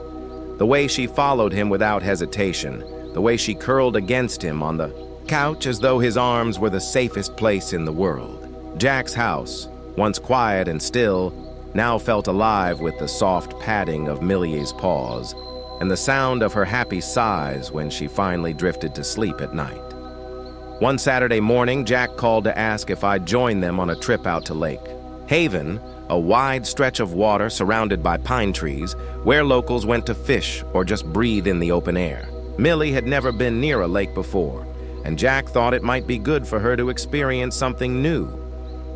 The way she followed him without hesitation, the way she curled against him on the couch as though his arms were the safest place in the world. Jack's house, once quiet and still, now felt alive with the soft padding of Millie's paws and the sound of her happy sighs when she finally drifted to sleep at night. One Saturday morning, Jack called to ask if I'd join them on a trip out to Lake Haven, a wide stretch of water surrounded by pine trees, where locals went to fish or just breathe in the open air. Millie had never been near a lake before, and Jack thought it might be good for her to experience something new.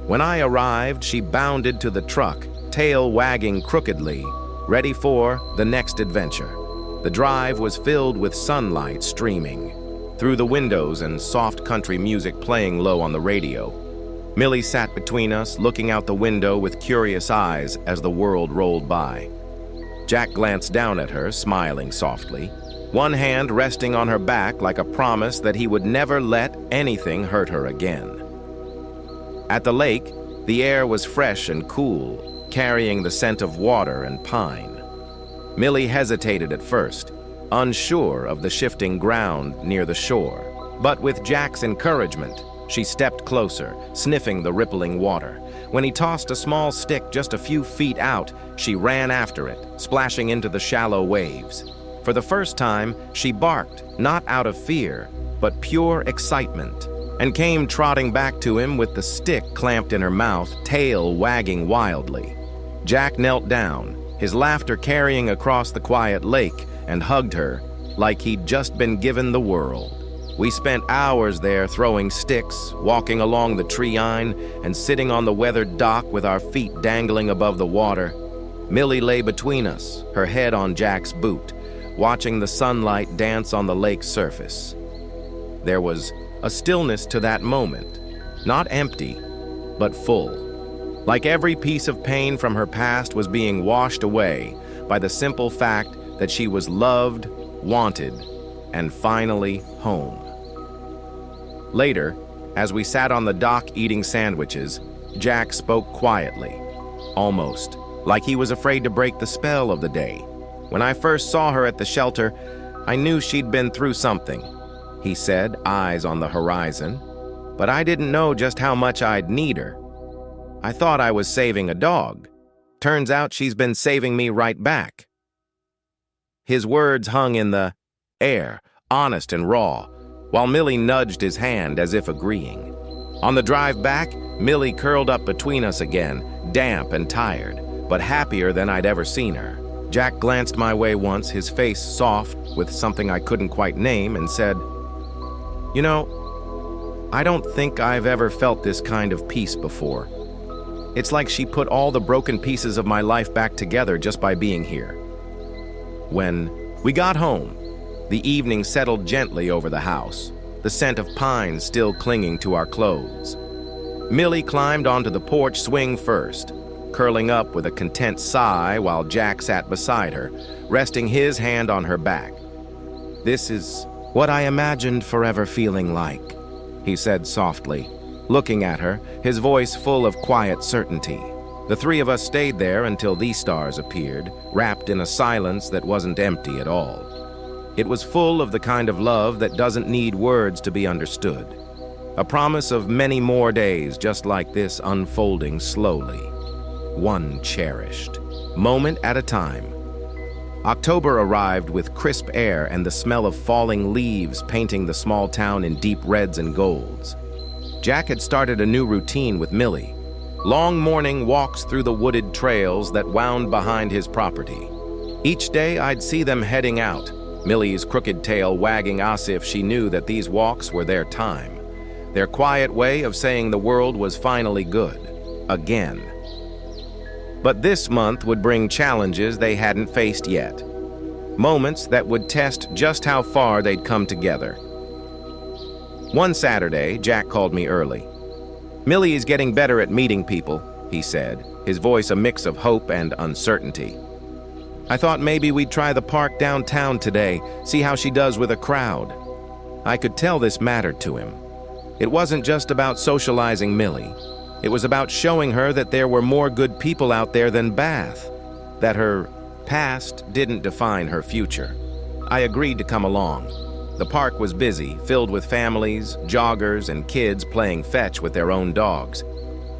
When I arrived, she bounded to the truck, tail wagging crookedly, ready for the next adventure. The drive was filled with sunlight streaming through the windows and soft country music playing low on the radio. Millie sat between us, looking out the window with curious eyes as the world rolled by. Jack glanced down at her, smiling softly, one hand resting on her back like a promise that he would never let anything hurt her again. At the lake, the air was fresh and cool, carrying the scent of water and pine. Millie hesitated at first, unsure of the shifting ground near the shore. But with Jack's encouragement, she stepped closer, sniffing the rippling water. When he tossed a small stick just a few feet out, she ran after it, splashing into the shallow waves. For the first time, she barked, not out of fear, but pure excitement, and came trotting back to him with the stick clamped in her mouth, tail wagging wildly. Jack knelt down, his laughter carrying across the quiet lake, and hugged her like he'd just been given the world. We spent hours there throwing sticks, walking along the tree-line, and sitting on the weathered dock with our feet dangling above the water. Millie lay between us, her head on Jack's boot, watching the sunlight dance on the lake's surface. There was a stillness to that moment, not empty, but full. Like every piece of pain from her past was being washed away by the simple fact that she was loved, wanted, and finally home. Later, as we sat on the dock eating sandwiches, Jack spoke quietly, almost like he was afraid to break the spell of the day. "When I first saw her at the shelter, I knew she'd been through something," he said, eyes on the horizon. "But I didn't know just how much I'd need her. I thought I was saving a dog. Turns out she's been saving me right back." His words hung in the air, honest and raw, while Millie nudged his hand as if agreeing. On the drive back, Millie curled up between us again, damp and tired, but happier than I'd ever seen her. Jack glanced my way once, his face soft with something I couldn't quite name, and said, "You know, I don't think I've ever felt this kind of peace before. It's like she put all the broken pieces of my life back together just by being here." When we got home, the evening settled gently over the house, the scent of pine still clinging to our clothes. Millie climbed onto the porch swing first, curling up with a content sigh while Jack sat beside her, resting his hand on her back. "This is what I imagined forever feeling like," he said softly, looking at her, his voice full of quiet certainty. The three of us stayed there until these stars appeared, wrapped in a silence that wasn't empty at all. It was full of the kind of love that doesn't need words to be understood. A promise of many more days just like this unfolding slowly. One cherished, moment at a time. October arrived with crisp air and the smell of falling leaves painting the small town in deep reds and golds. Jack had started a new routine with Millie. Long morning walks through the wooded trails that wound behind his property. Each day I'd see them heading out, Millie's crooked tail wagging as if she knew that these walks were their time. Their quiet way of saying the world was finally good. Again. But this month would bring challenges they hadn't faced yet. Moments that would test just how far they'd come together. One Saturday, Jack called me early. "Millie is getting better at meeting people," he said, his voice a mix of hope and uncertainty. "I thought maybe we'd try the park downtown today, see how she does with a crowd." I could tell this mattered to him. It wasn't just about socializing Millie. It was about showing her that there were more good people out there than Bath, that her past didn't define her future. I agreed to come along. The park was busy, filled with families, joggers, and kids playing fetch with their own dogs.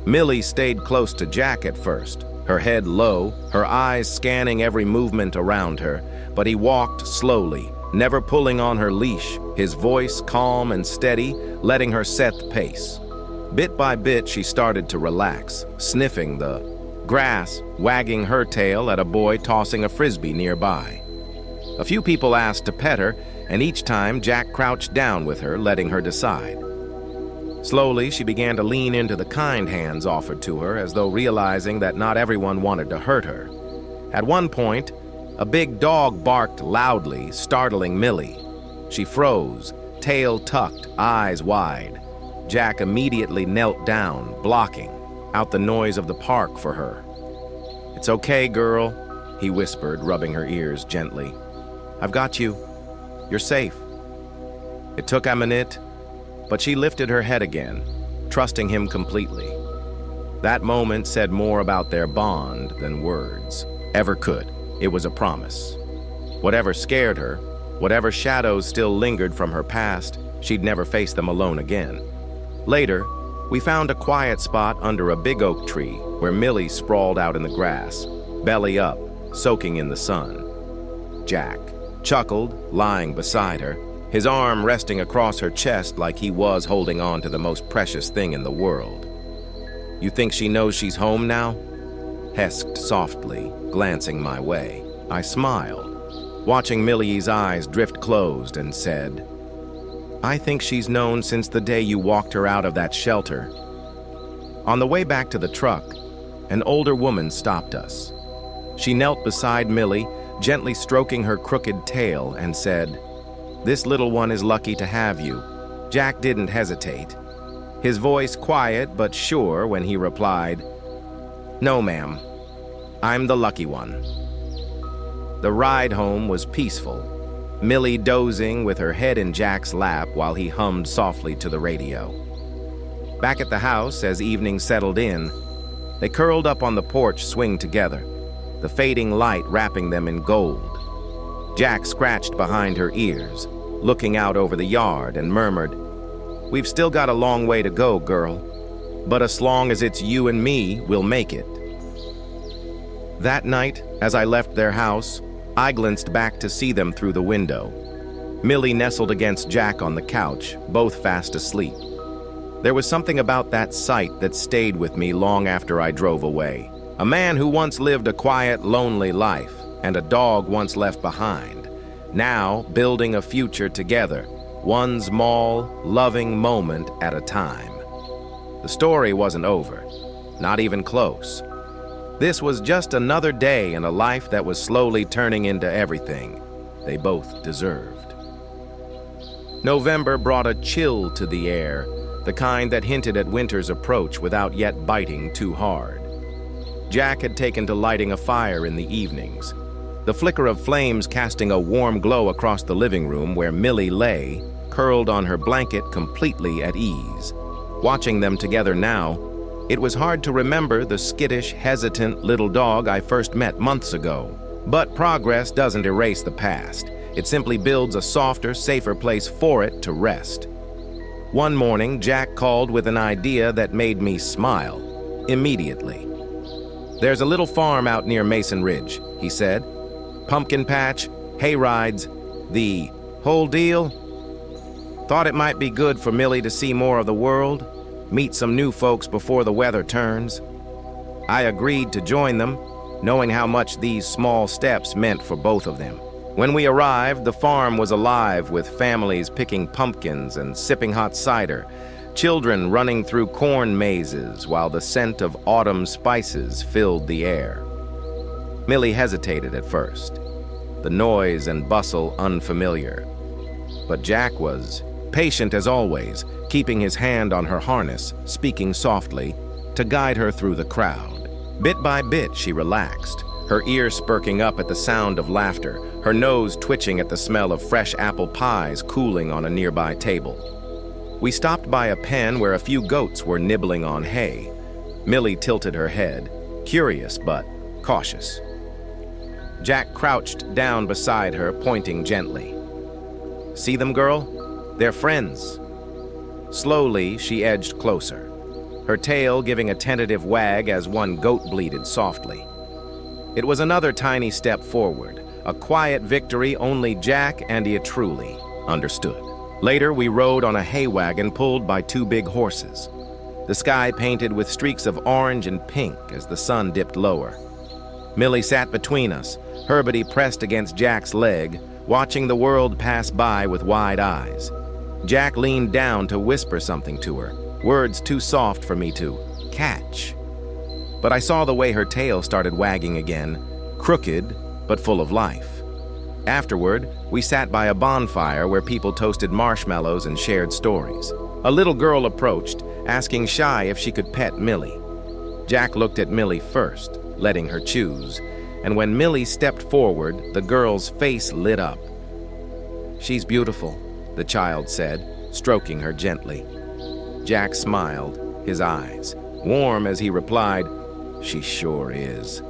Millie stayed close to Jack at first, her head low, her eyes scanning every movement around her, but he walked slowly, never pulling on her leash, his voice calm and steady, letting her set the pace. Bit by bit, she started to relax, sniffing the grass, wagging her tail at a boy tossing a frisbee nearby. A few people asked to pet her, and each time Jack crouched down with her, letting her decide. Slowly, she began to lean into the kind hands offered to her, as though realizing that not everyone wanted to hurt her. At one point, a big dog barked loudly, startling Millie. She froze, tail tucked, eyes wide. Jack immediately knelt down, blocking out the noise of the park for her. "It's okay, girl," he whispered, rubbing her ears gently. "I've got you. You're safe." It took a minute, but she lifted her head again, trusting him completely. That moment said more about their bond than words ever could. It was a promise. Whatever scared her, whatever shadows still lingered from her past, she'd never face them alone again. Later, we found a quiet spot under a big oak tree where Millie sprawled out in the grass, belly up, soaking in the sun. Jack chuckled, lying beside her, his arm resting across her chest like he was holding on to the most precious thing in the world. "You think she knows she's home now?" hesked softly, glancing my way. I smiled, watching Millie's eyes drift closed, and said, "I think she's known since the day you walked her out of that shelter." On the way back to the truck, an older woman stopped us. She knelt beside Millie, gently stroking her crooked tail, and said, "This little one is lucky to have you." Jack didn't hesitate, his voice quiet but sure when he replied, "No, ma'am. I'm the lucky one." The ride home was peaceful, Millie dozing with her head in Jack's lap while he hummed softly to the radio. Back at the house, as evening settled in, they curled up on the porch swing together, the fading light wrapping them in gold. Jack scratched behind her ears, looking out over the yard, and murmured, "We've still got a long way to go, girl, but as long as it's you and me, we'll make it." That night, as I left their house, I glanced back to see them through the window. Millie nestled against Jack on the couch, both fast asleep. There was something about that sight that stayed with me long after I drove away. A man who once lived a quiet, lonely life, and a dog once left behind, now building a future together, one small, loving moment at a time. The story wasn't over, not even close. This was just another day in a life that was slowly turning into everything they both deserved. November brought a chill to the air, the kind that hinted at winter's approach without yet biting too hard. Jack had taken to lighting a fire in the evenings, the flicker of flames casting a warm glow across the living room where Millie lay, curled on her blanket completely at ease. Watching them together now, it was hard to remember the skittish, hesitant little dog I first met months ago. But progress doesn't erase the past. It simply builds a softer, safer place for it to rest. One morning, Jack called with an idea that made me smile immediately. "There's a little farm out near Mason Ridge," he said. "Pumpkin patch, hay rides, the whole deal. Thought it might be good for Millie to see more of the world, meet some new folks before the weather turns." I agreed to join them, knowing how much these small steps meant for both of them. When we arrived, the farm was alive with families picking pumpkins and sipping hot cider, children running through corn mazes while the scent of autumn spices filled the air. Millie hesitated at first, the noise and bustle unfamiliar. But Jack was patient as always, keeping his hand on her harness, speaking softly, to guide her through the crowd. Bit by bit, she relaxed, her ears perking up at the sound of laughter, her nose twitching at the smell of fresh apple pies cooling on a nearby table. We stopped by a pen where a few goats were nibbling on hay. Millie tilted her head, curious but cautious. Jack crouched down beside her, pointing gently. "See them, girl? They're friends." Slowly, she edged closer, her tail giving a tentative wag as one goat bleated softly. It was another tiny step forward, a quiet victory only Jack and he truly understood. Later, we rode on a hay wagon pulled by two big horses, the sky painted with streaks of orange and pink as the sun dipped lower. Millie sat between us, her body pressed against Jack's leg, watching the world pass by with wide eyes. Jack leaned down to whisper something to her, words too soft for me to catch. But I saw the way her tail started wagging again, crooked but full of life. Afterward, we sat by a bonfire where people toasted marshmallows and shared stories. A little girl approached, asking Shy if she could pet Millie. Jack looked at Millie first, letting her choose, and when Millie stepped forward, the girl's face lit up. "She's beautiful," the child said, stroking her gently. Jack smiled, his eyes warm as he replied, "She sure is."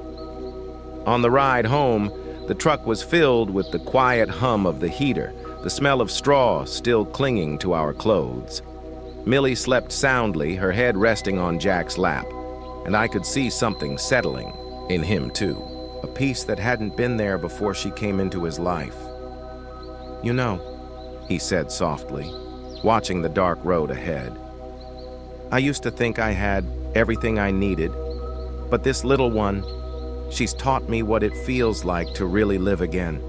On the ride home, the truck was filled with the quiet hum of the heater, the smell of straw still clinging to our clothes. Millie slept soundly, her head resting on Jack's lap, and I could see something settling in him too, a peace that hadn't been there before she came into his life. "You know," he said softly, watching the dark road ahead, "I used to think I had everything I needed, but this little one, she's taught me what it feels like to really live again."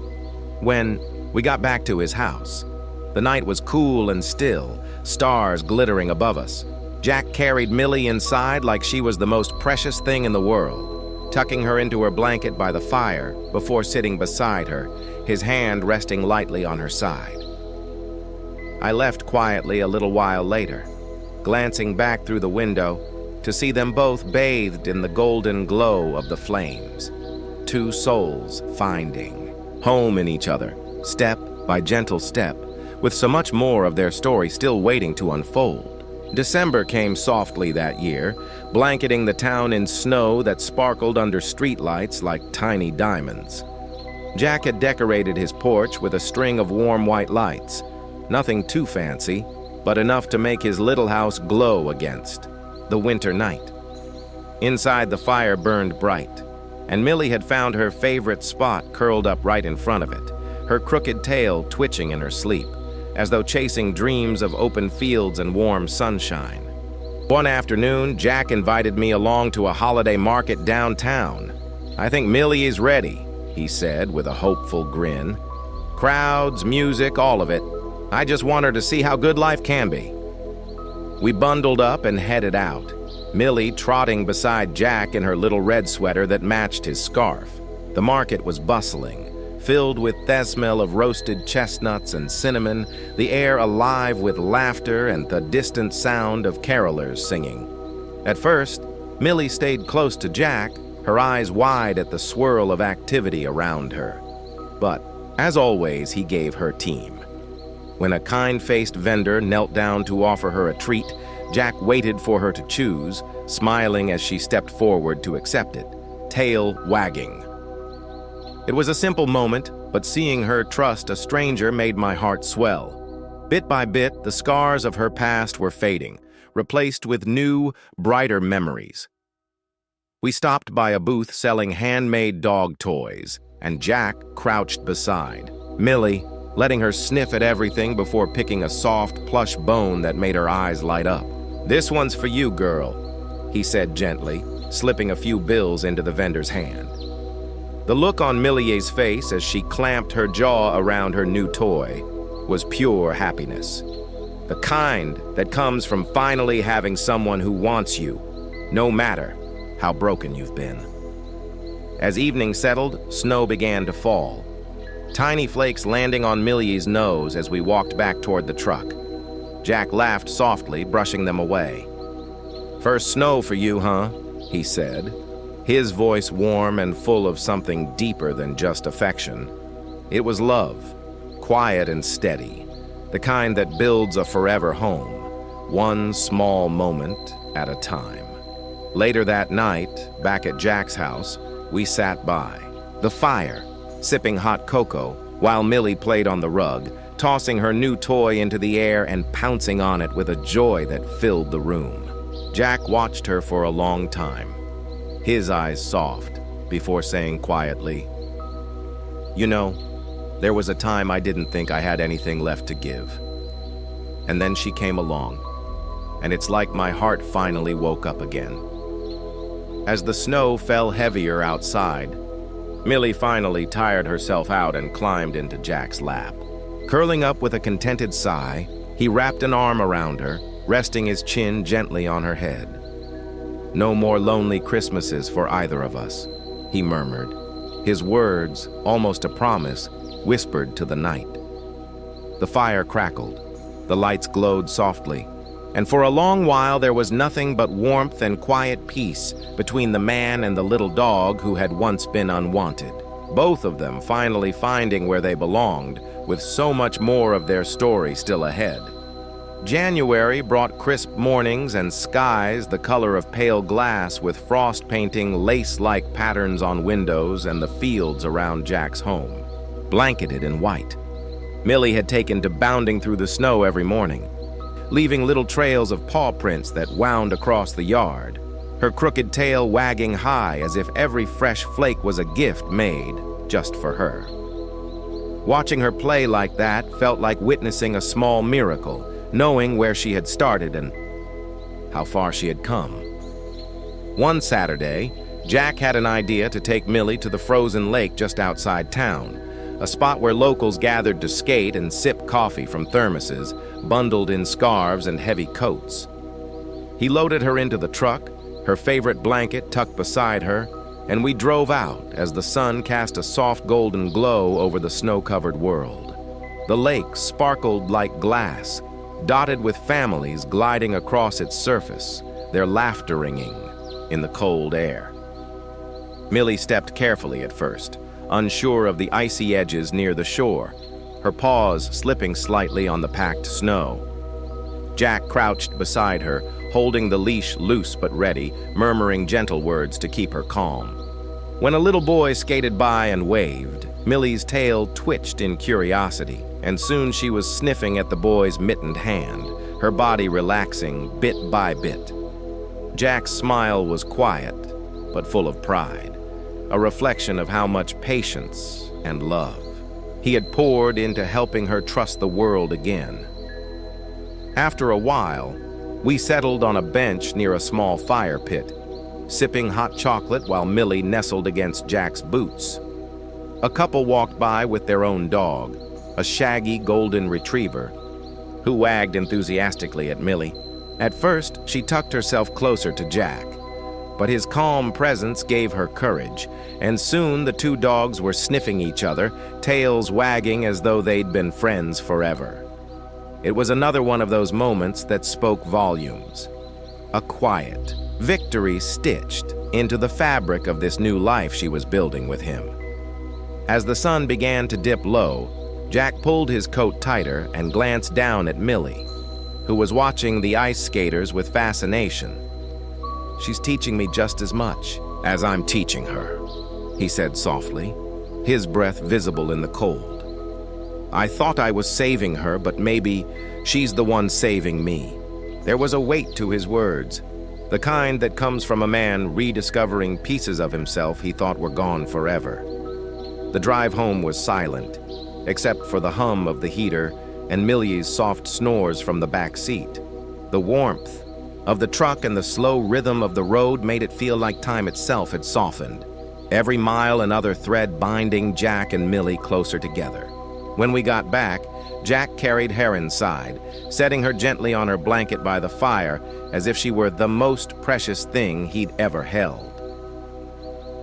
When we got back to his house, the night was cool and still, stars glittering above us. Jack carried Millie inside like she was the most precious thing in the world, tucking her into her blanket by the fire before sitting beside her, his hand resting lightly on her side. I left quietly a little while later, glancing back through the window to see them both bathed in the golden glow of the flames. Two souls finding home in each other, step by gentle step, with so much more of their story still waiting to unfold. December came softly that year, blanketing the town in snow that sparkled under streetlights like tiny diamonds. Jack had decorated his porch with a string of warm white lights, nothing too fancy, but enough to make his little house glow against the winter night. Inside, the fire burned bright, and Millie had found her favorite spot curled up right in front of it, her crooked tail twitching in her sleep, as though chasing dreams of open fields and warm sunshine. One afternoon, Jack invited me along to a holiday market downtown. "I think Millie is ready," he said with a hopeful grin. "Crowds, music, all of it. I just want her to see how good life can be." We bundled up and headed out, Millie trotting beside Jack in her little red sweater that matched his scarf. The market was bustling, filled with the smell of roasted chestnuts and cinnamon, the air alive with laughter and the distant sound of carolers singing. At first, Millie stayed close to Jack, her eyes wide at the swirl of activity around her. But, as always, he gave her team. When a kind-faced vendor knelt down to offer her a treat, Jack waited for her to choose, smiling as she stepped forward to accept it, tail wagging. It was a simple moment, but seeing her trust a stranger made my heart swell. Bit by bit, the scars of her past were fading, replaced with new, brighter memories. We stopped by a booth selling handmade dog toys, and Jack crouched beside Millie, letting her sniff at everything before picking a soft, plush bone that made her eyes light up. "This one's for you, girl," he said gently, slipping a few bills into the vendor's hand. The look on Millie's face as she clamped her jaw around her new toy was pure happiness. The kind that comes from finally having someone who wants you, no matter how broken you've been. As evening settled, snow began to fall, tiny flakes landing on Millie's nose as we walked back toward the truck. Jack laughed softly, brushing them away. "First snow for you, huh?" he said, his voice warm and full of something deeper than just affection. It was love, quiet and steady, the kind that builds a forever home, one small moment at a time. Later that night, back at Jack's house, we sat by the fire, sipping hot cocoa, while Millie played on the rug, tossing her new toy into the air and pouncing on it with a joy that filled the room. Jack watched her for a long time, his eyes soft, before saying quietly, "You know, there was a time I didn't think I had anything left to give. And then she came along, and it's like my heart finally woke up again." As the snow fell heavier outside, Millie finally tired herself out and climbed into Jack's lap. Curling up with a contented sigh, he wrapped an arm around her, resting his chin gently on her head. "No more lonely Christmases for either of us," he murmured, his words, almost a promise, whispered to the night. The fire crackled, the lights glowed softly, and for a long while there was nothing but warmth and quiet peace between the man and the little dog who had once been unwanted, both of them finally finding where they belonged, with so much more of their story still ahead. January brought crisp mornings and skies the color of pale glass, with frost painting lace-like patterns on windows and the fields around Jack's home, blanketed in white. Millie had taken to bounding through the snow every morning, leaving little trails of paw prints that wound across the yard, her crooked tail wagging high as if every fresh flake was a gift made just for her. Watching her play like that felt like witnessing a small miracle, knowing where she had started and how far she had come. One Saturday, Jack had an idea to take Millie to the frozen lake just outside town, a spot where locals gathered to skate and sip coffee from thermoses, bundled in scarves and heavy coats. He loaded her into the truck, her favorite blanket tucked beside her, and we drove out as the sun cast a soft golden glow over the snow-covered world. The lake sparkled like glass, dotted with families gliding across its surface, their laughter ringing in the cold air. Millie stepped carefully at first, unsure of the icy edges near the shore, her paws slipping slightly on the packed snow. Jack crouched beside her, holding the leash loose but ready, murmuring gentle words to keep her calm. When a little boy skated by and waved, Millie's tail twitched in curiosity, and soon she was sniffing at the boy's mittened hand, her body relaxing bit by bit. Jack's smile was quiet, but full of pride, a reflection of how much patience and love he had poured into helping her trust the world again. After a while, We settled on a bench near a small fire pit, sipping hot chocolate while Millie nestled against Jack's boots. A couple walked by with their own dog, a shaggy golden retriever, who wagged enthusiastically at Millie. At first, she tucked herself closer to Jack, but his calm presence gave her courage, and soon the two dogs were sniffing each other, tails wagging as though they'd been friends forever. It was another one of those moments that spoke volumes. A quiet victory stitched into the fabric of this new life she was building with him. As the sun began to dip low, Jack pulled his coat tighter and glanced down at Millie, who was watching the ice skaters with fascination. "She's teaching me just as much as I'm teaching her," he said softly, his breath visible in the cold. "I thought I was saving her, but maybe she's the one saving me." There was a weight to his words, the kind that comes from a man rediscovering pieces of himself he thought were gone forever. The drive home was silent, except for the hum of the heater and Millie's soft snores from the back seat. The warmth of the truck and the slow rhythm of the road made it feel like time itself had softened, every mile another thread binding Jack and Millie closer together. When we got back, Jack carried her inside, setting her gently on her blanket by the fire as if she were the most precious thing he'd ever held.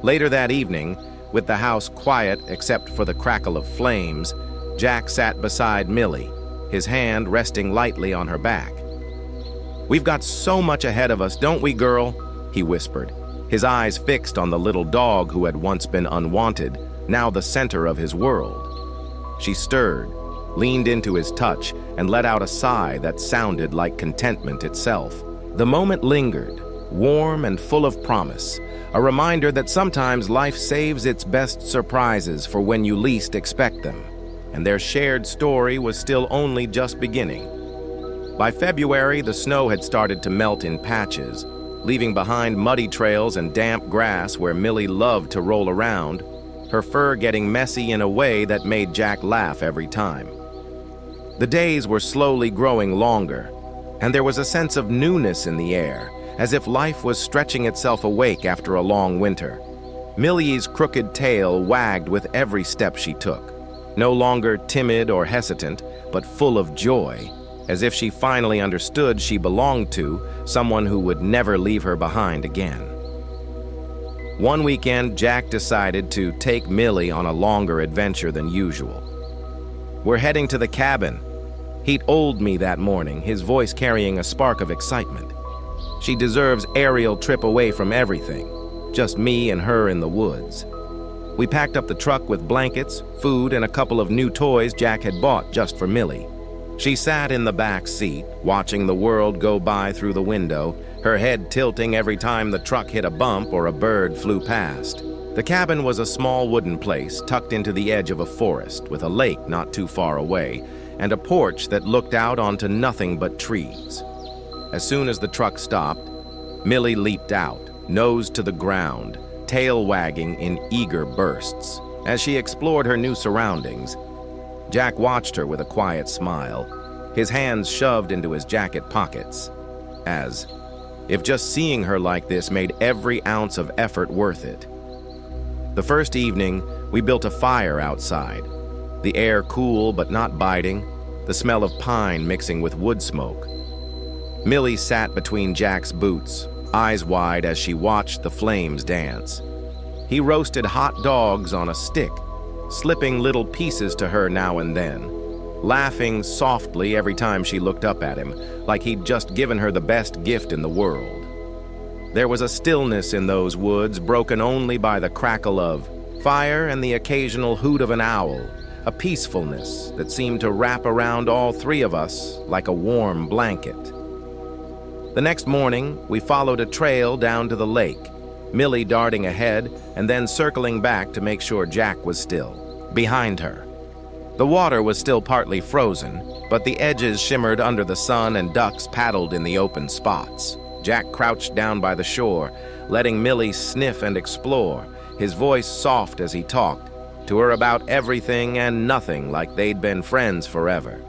Later that evening, with the house quiet except for the crackle of flames, Jack sat beside Millie, his hand resting lightly on her back. "We've got so much ahead of us, don't we, girl?" he whispered, his eyes fixed on the little dog who had once been unwanted, now the center of his world. She stirred, leaned into his touch, and let out a sigh that sounded like contentment itself. The moment lingered, warm and full of promise, a reminder that sometimes life saves its best surprises for when you least expect them, and their shared story was still only just beginning. By February, the snow had started to melt in patches, leaving behind muddy trails and damp grass where Millie loved to roll around, her fur getting messy in a way that made Jack laugh every time. The days were slowly growing longer, and there was a sense of newness in the air, as if life was stretching itself awake after a long winter. Millie's crooked tail wagged with every step she took, no longer timid or hesitant, but full of joy, as if she finally understood she belonged to someone who would never leave her behind again. One weekend, Jack decided to take Millie on a longer adventure than usual. "We're heading to the cabin," he told me that morning, his voice carrying a spark of excitement. "She deserves aerial trip away from everything, just me and her in the woods." We packed up the truck with blankets, food, and a couple of new toys Jack had bought just for Millie. She sat in the back seat, watching the world go by through the window, her head tilting every time the truck hit a bump or a bird flew past. The cabin was a small wooden place tucked into the edge of a forest with a lake not too far away and a porch that looked out onto nothing but trees. As soon as the truck stopped, Millie leaped out, nose to the ground, tail wagging in eager bursts. As she explored her new surroundings, Jack watched her with a quiet smile, his hands shoved into his jacket pockets, as if just seeing her like this made every ounce of effort worth it. The first evening, we built a fire outside, the air cool but not biting, the smell of pine mixing with wood smoke. Millie sat between Jack's boots, eyes wide as she watched the flames dance. He roasted hot dogs on a stick, slipping little pieces to her now and then, laughing softly every time she looked up at him, like he'd just given her the best gift in the world. There was a stillness in those woods broken only by the crackle of fire and the occasional hoot of an owl, a peacefulness that seemed to wrap around all three of us like a warm blanket. The next morning, we followed a trail down to the lake, Millie darting ahead and then circling back to make sure Jack was still behind her. The water was still partly frozen, but the edges shimmered under the sun and ducks paddled in the open spots. Jack crouched down by the shore, letting Millie sniff and explore, his voice soft as he talked to her about everything and nothing like they'd been friends forever.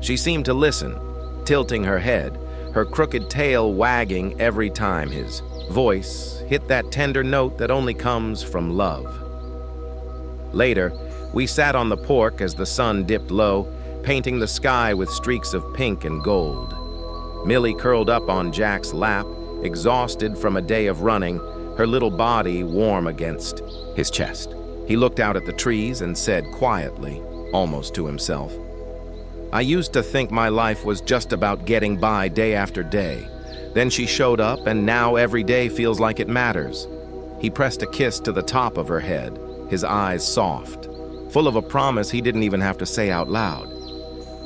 She seemed to listen, tilting her head, her crooked tail wagging every time his voice hit that tender note that only comes from love. Later, we sat on the porch as the sun dipped low, painting the sky with streaks of pink and gold. Millie curled up on Jack's lap, exhausted from a day of running, her little body warm against his chest. He looked out at the trees and said quietly, almost to himself, "I used to think my life was just about getting by day after day. Then she showed up, and now every day feels like it matters." He pressed a kiss to the top of her head, his eyes soft, full of a promise he didn't even have to say out loud.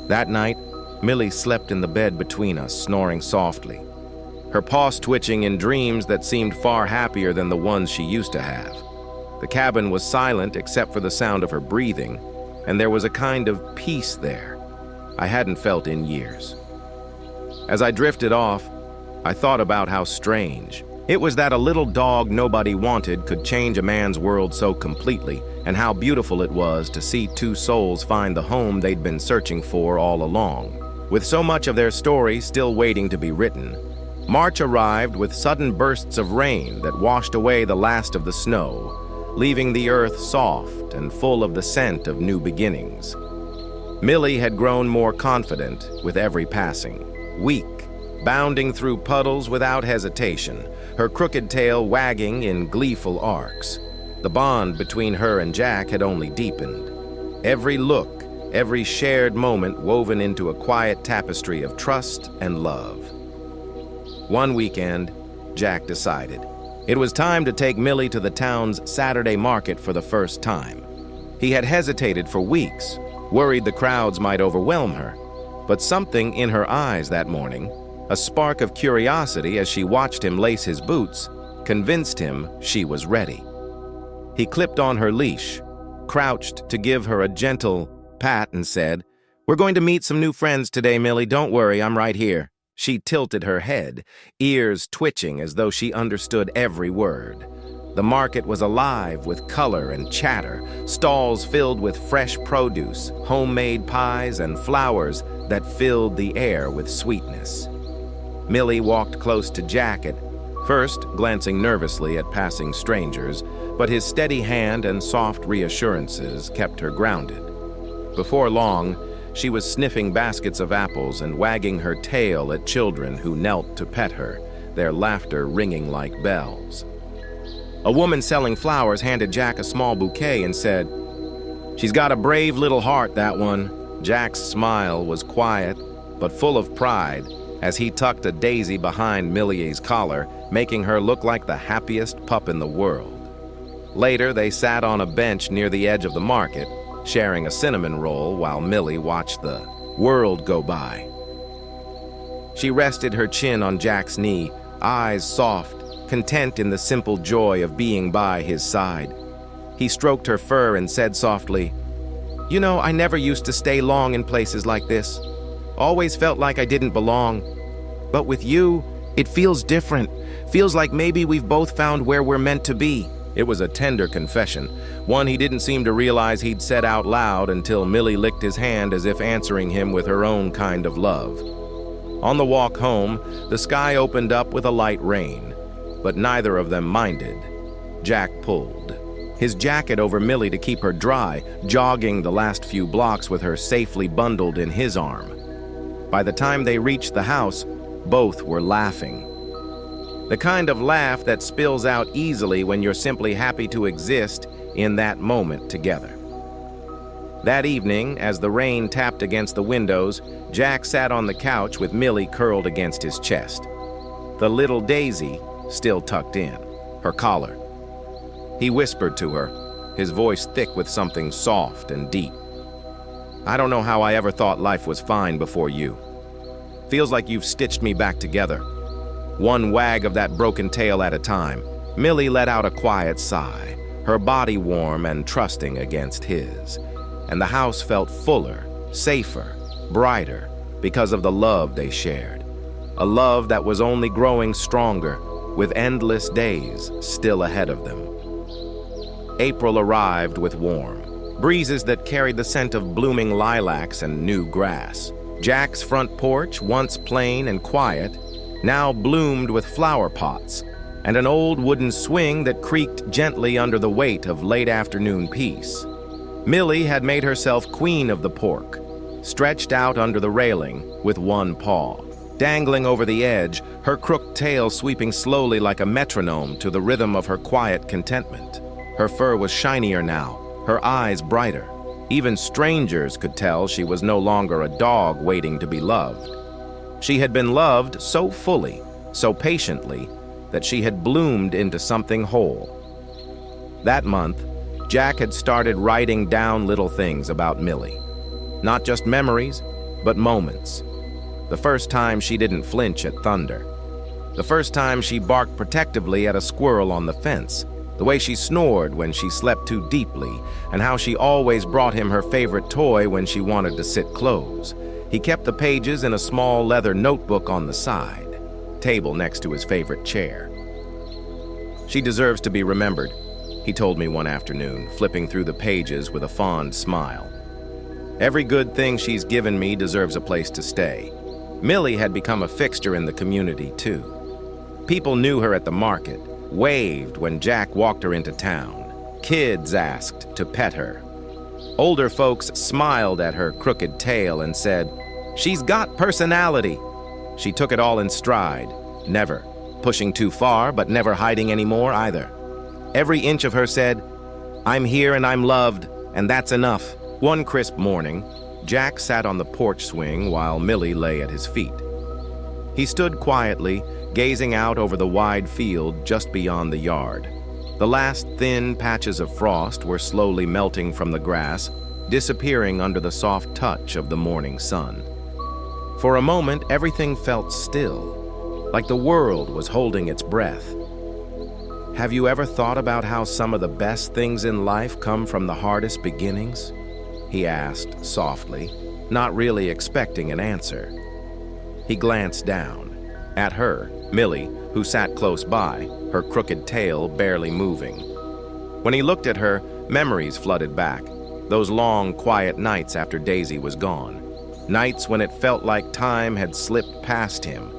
That night, Millie slept in the bed between us, snoring softly, her paws twitching in dreams that seemed far happier than the ones she used to have. The cabin was silent except for the sound of her breathing, and there was a kind of peace there I hadn't felt in years. As I drifted off, I thought about how strange it was that a little dog nobody wanted could change a man's world so completely, and how beautiful it was to see two souls find the home they'd been searching for all along. With so much of their story still waiting to be written, March arrived with sudden bursts of rain that washed away the last of the snow, leaving the earth soft and full of the scent of new beginnings. Millie had grown more confident with every passing week, bounding through puddles without hesitation, her crooked tail wagging in gleeful arcs. The bond between her and Jack had only deepened. Every look, every shared moment woven into a quiet tapestry of trust and love. One weekend, Jack decided it was time to take Millie to the town's Saturday market for the first time. He had hesitated for weeks, worried the crowds might overwhelm her, but something in her eyes that morning, a spark of curiosity as she watched him lace his boots, convinced him she was ready. He clipped on her leash, crouched to give her a gentle pat, and said, "We're going to meet some new friends today, Millie. Don't worry, I'm right here." She tilted her head, ears twitching as though she understood every word. The market was alive with color and chatter, stalls filled with fresh produce, homemade pies, and flowers that filled the air with sweetness. Millie walked close to Jack at first, glancing nervously at passing strangers, but his steady hand and soft reassurances kept her grounded. Before long, she was sniffing baskets of apples and wagging her tail at children who knelt to pet her, their laughter ringing like bells. A woman selling flowers handed Jack a small bouquet and said, "She's got a brave little heart, that one." Jack's smile was quiet, but full of pride, as he tucked a daisy behind Millie's collar, making her look like the happiest pup in the world. Later, they sat on a bench near the edge of the market, sharing a cinnamon roll while Millie watched the world go by. She rested her chin on Jack's knee, eyes soft, content in the simple joy of being by his side. He stroked her fur and said softly, "You know, I never used to stay long in places like this. Always felt like I didn't belong. But with you, it feels different. Feels like maybe we've both found where we're meant to be." It was a tender confession, one he didn't seem to realize he'd said out loud until Millie licked his hand as if answering him with her own kind of love. On the walk home, the sky opened up with a light rain, but neither of them minded. Jack pulled his jacket over Millie to keep her dry, jogging the last few blocks with her safely bundled in his arm. By the time they reached the house, both were laughing. The kind of laugh that spills out easily when you're simply happy to exist in that moment together. That evening, as the rain tapped against the windows, Jack sat on the couch with Millie curled against his chest, the little daisy still tucked in her collar. He whispered to her, his voice thick with something soft and deep. "I don't know how I ever thought life was fine before you. Feels like you've stitched me back together. One wag of that broken tail at a time." Millie let out a quiet sigh, her body warm and trusting against his, and the house felt fuller, safer, brighter because of the love they shared. A love that was only growing stronger, with endless days still ahead of them. April arrived with warm breezes that carried the scent of blooming lilacs and new grass. Jack's front porch, once plain and quiet, now bloomed with flower pots, and an old wooden swing that creaked gently under the weight of late afternoon peace. Millie had made herself queen of the porch, stretched out under the railing with one paw. Dangling over the edge, her crooked tail sweeping slowly like a metronome to the rhythm of her quiet contentment. Her fur was shinier now, her eyes brighter. Even strangers could tell she was no longer a dog waiting to be loved. She had been loved so fully, so patiently, that she had bloomed into something whole. That month, Jack had started writing down little things about Millie. Not just memories, but moments. The first time she didn't flinch at thunder. The first time she barked protectively at a squirrel on the fence. The way she snored when she slept too deeply, and how she always brought him her favorite toy when she wanted to sit close. He kept the pages in a small leather notebook on the side, table next to his favorite chair. She deserves to be remembered, he told me one afternoon, flipping through the pages with a fond smile. Every good thing she's given me deserves a place to stay. Millie had become a fixture in the community, too. People knew her at the market, waved when Jack walked her into town. Kids asked to pet her. Older folks smiled at her crooked tail and said, "She's got personality." She took it all in stride, never pushing too far, but never hiding anymore either. Every inch of her said, "I'm here and I'm loved, and that's enough." One crisp morning, Jack sat on the porch swing while Millie lay at his feet. He stood quietly, gazing out over the wide field just beyond the yard. The last thin patches of frost were slowly melting from the grass, disappearing under the soft touch of the morning sun. For a moment, everything felt still, like the world was holding its breath. Have you ever thought about how some of the best things in life come from the hardest beginnings? He asked softly, not really expecting an answer. He glanced down at her, Millie, who sat close by, her crooked tail barely moving. When he looked at her, memories flooded back, those long, quiet nights after Daisy was gone. Nights when it felt like time had slipped past him,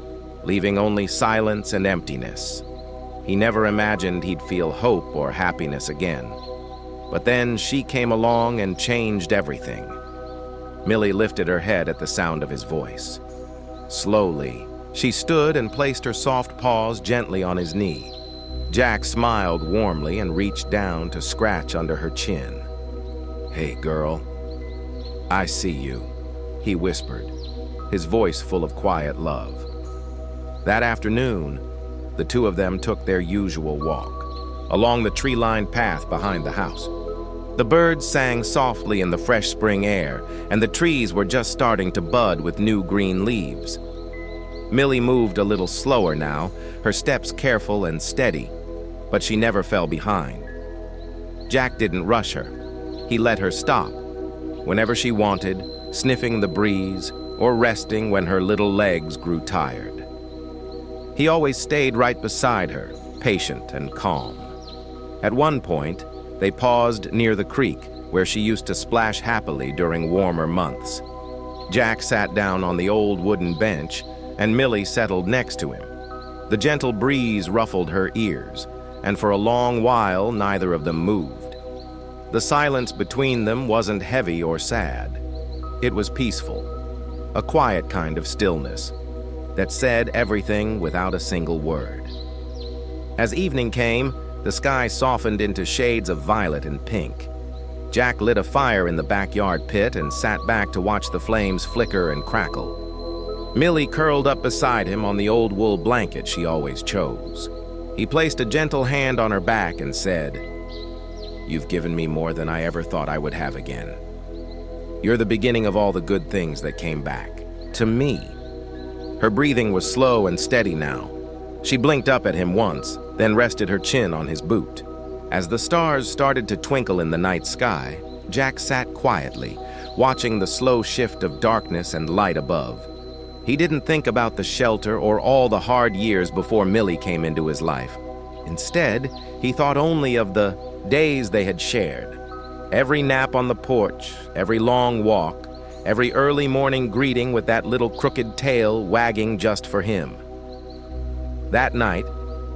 leaving only silence and emptiness. He never imagined he'd feel hope or happiness again. But then she came along and changed everything. Millie lifted her head at the sound of his voice. Slowly, she stood and placed her soft paws gently on his knee. Jack smiled warmly and reached down to scratch under her chin. "Hey, girl, I see you," he whispered, his voice full of quiet love. That afternoon, the two of them took their usual walk, along the tree-lined path behind the house. The birds sang softly in the fresh spring air, and the trees were just starting to bud with new green leaves. Millie moved a little slower now, her steps careful and steady, but she never fell behind. Jack didn't rush her. He let her stop, whenever she wanted, sniffing the breeze or resting when her little legs grew tired. He always stayed right beside her, patient and calm. At one point, they paused near the creek, where she used to splash happily during warmer months. Jack sat down on the old wooden bench, and Millie settled next to him. The gentle breeze ruffled her ears, and for a long while neither of them moved. The silence between them wasn't heavy or sad. It was peaceful, a quiet kind of stillness that said everything without a single word. As evening came, the sky softened into shades of violet and pink. Jack lit a fire in the backyard pit and sat back to watch the flames flicker and crackle. Millie curled up beside him on the old wool blanket she always chose. He placed a gentle hand on her back and said, "You've given me more than I ever thought I would have again. You're the beginning of all the good things that came back. To me." Her breathing was slow and steady now. She blinked up at him once, then rested her chin on his boot. As the stars started to twinkle in the night sky, Jack sat quietly, watching the slow shift of darkness and light above. He didn't think about the shelter or all the hard years before Millie came into his life. Instead, he thought only of the days they had shared. Every nap on the porch, every long walk, every early morning greeting with that little crooked tail wagging just for him. That night,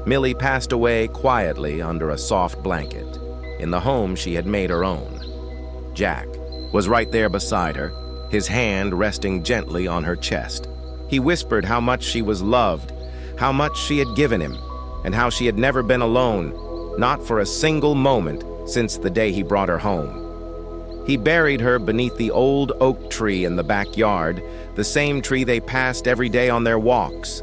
Millie passed away quietly under a soft blanket, in the home she had made her own. Jack was right there beside her, his hand resting gently on her chest. He whispered how much she was loved, how much she had given him, and how she had never been alone, not for a single moment since the day he brought her home. He buried her beneath the old oak tree in the backyard, the same tree they passed every day on their walks.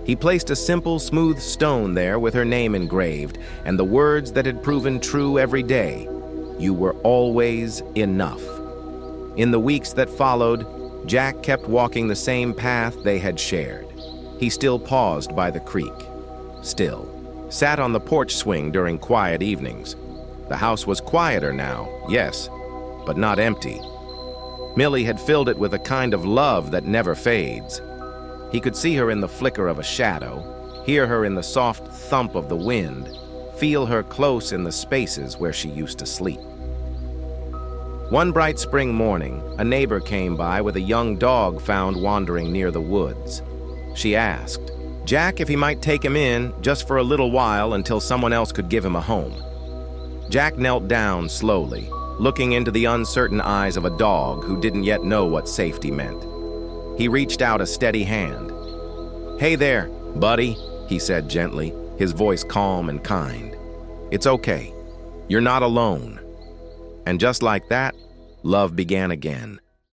He placed a simple, smooth stone there with her name engraved, and the words that had proven true every day: "You were always enough." In the weeks that followed, Jack kept walking the same path they had shared. He still paused by the creek, still sat on the porch swing during quiet evenings. The house was quieter now, yes, but not empty. Millie had filled it with a kind of love that never fades. He could see her in the flicker of a shadow, hear her in the soft thump of the wind, feel her close in the spaces where she used to sleep. One bright spring morning, a neighbor came by with a young dog found wandering near the woods. She asked Jack if he might take him in just for a little while until someone else could give him a home. Jack knelt down slowly, looking into the uncertain eyes of a dog who didn't yet know what safety meant. He reached out a steady hand. "Hey there, buddy," he said gently, his voice calm and kind. "It's okay. You're not alone." And just like that, love began again.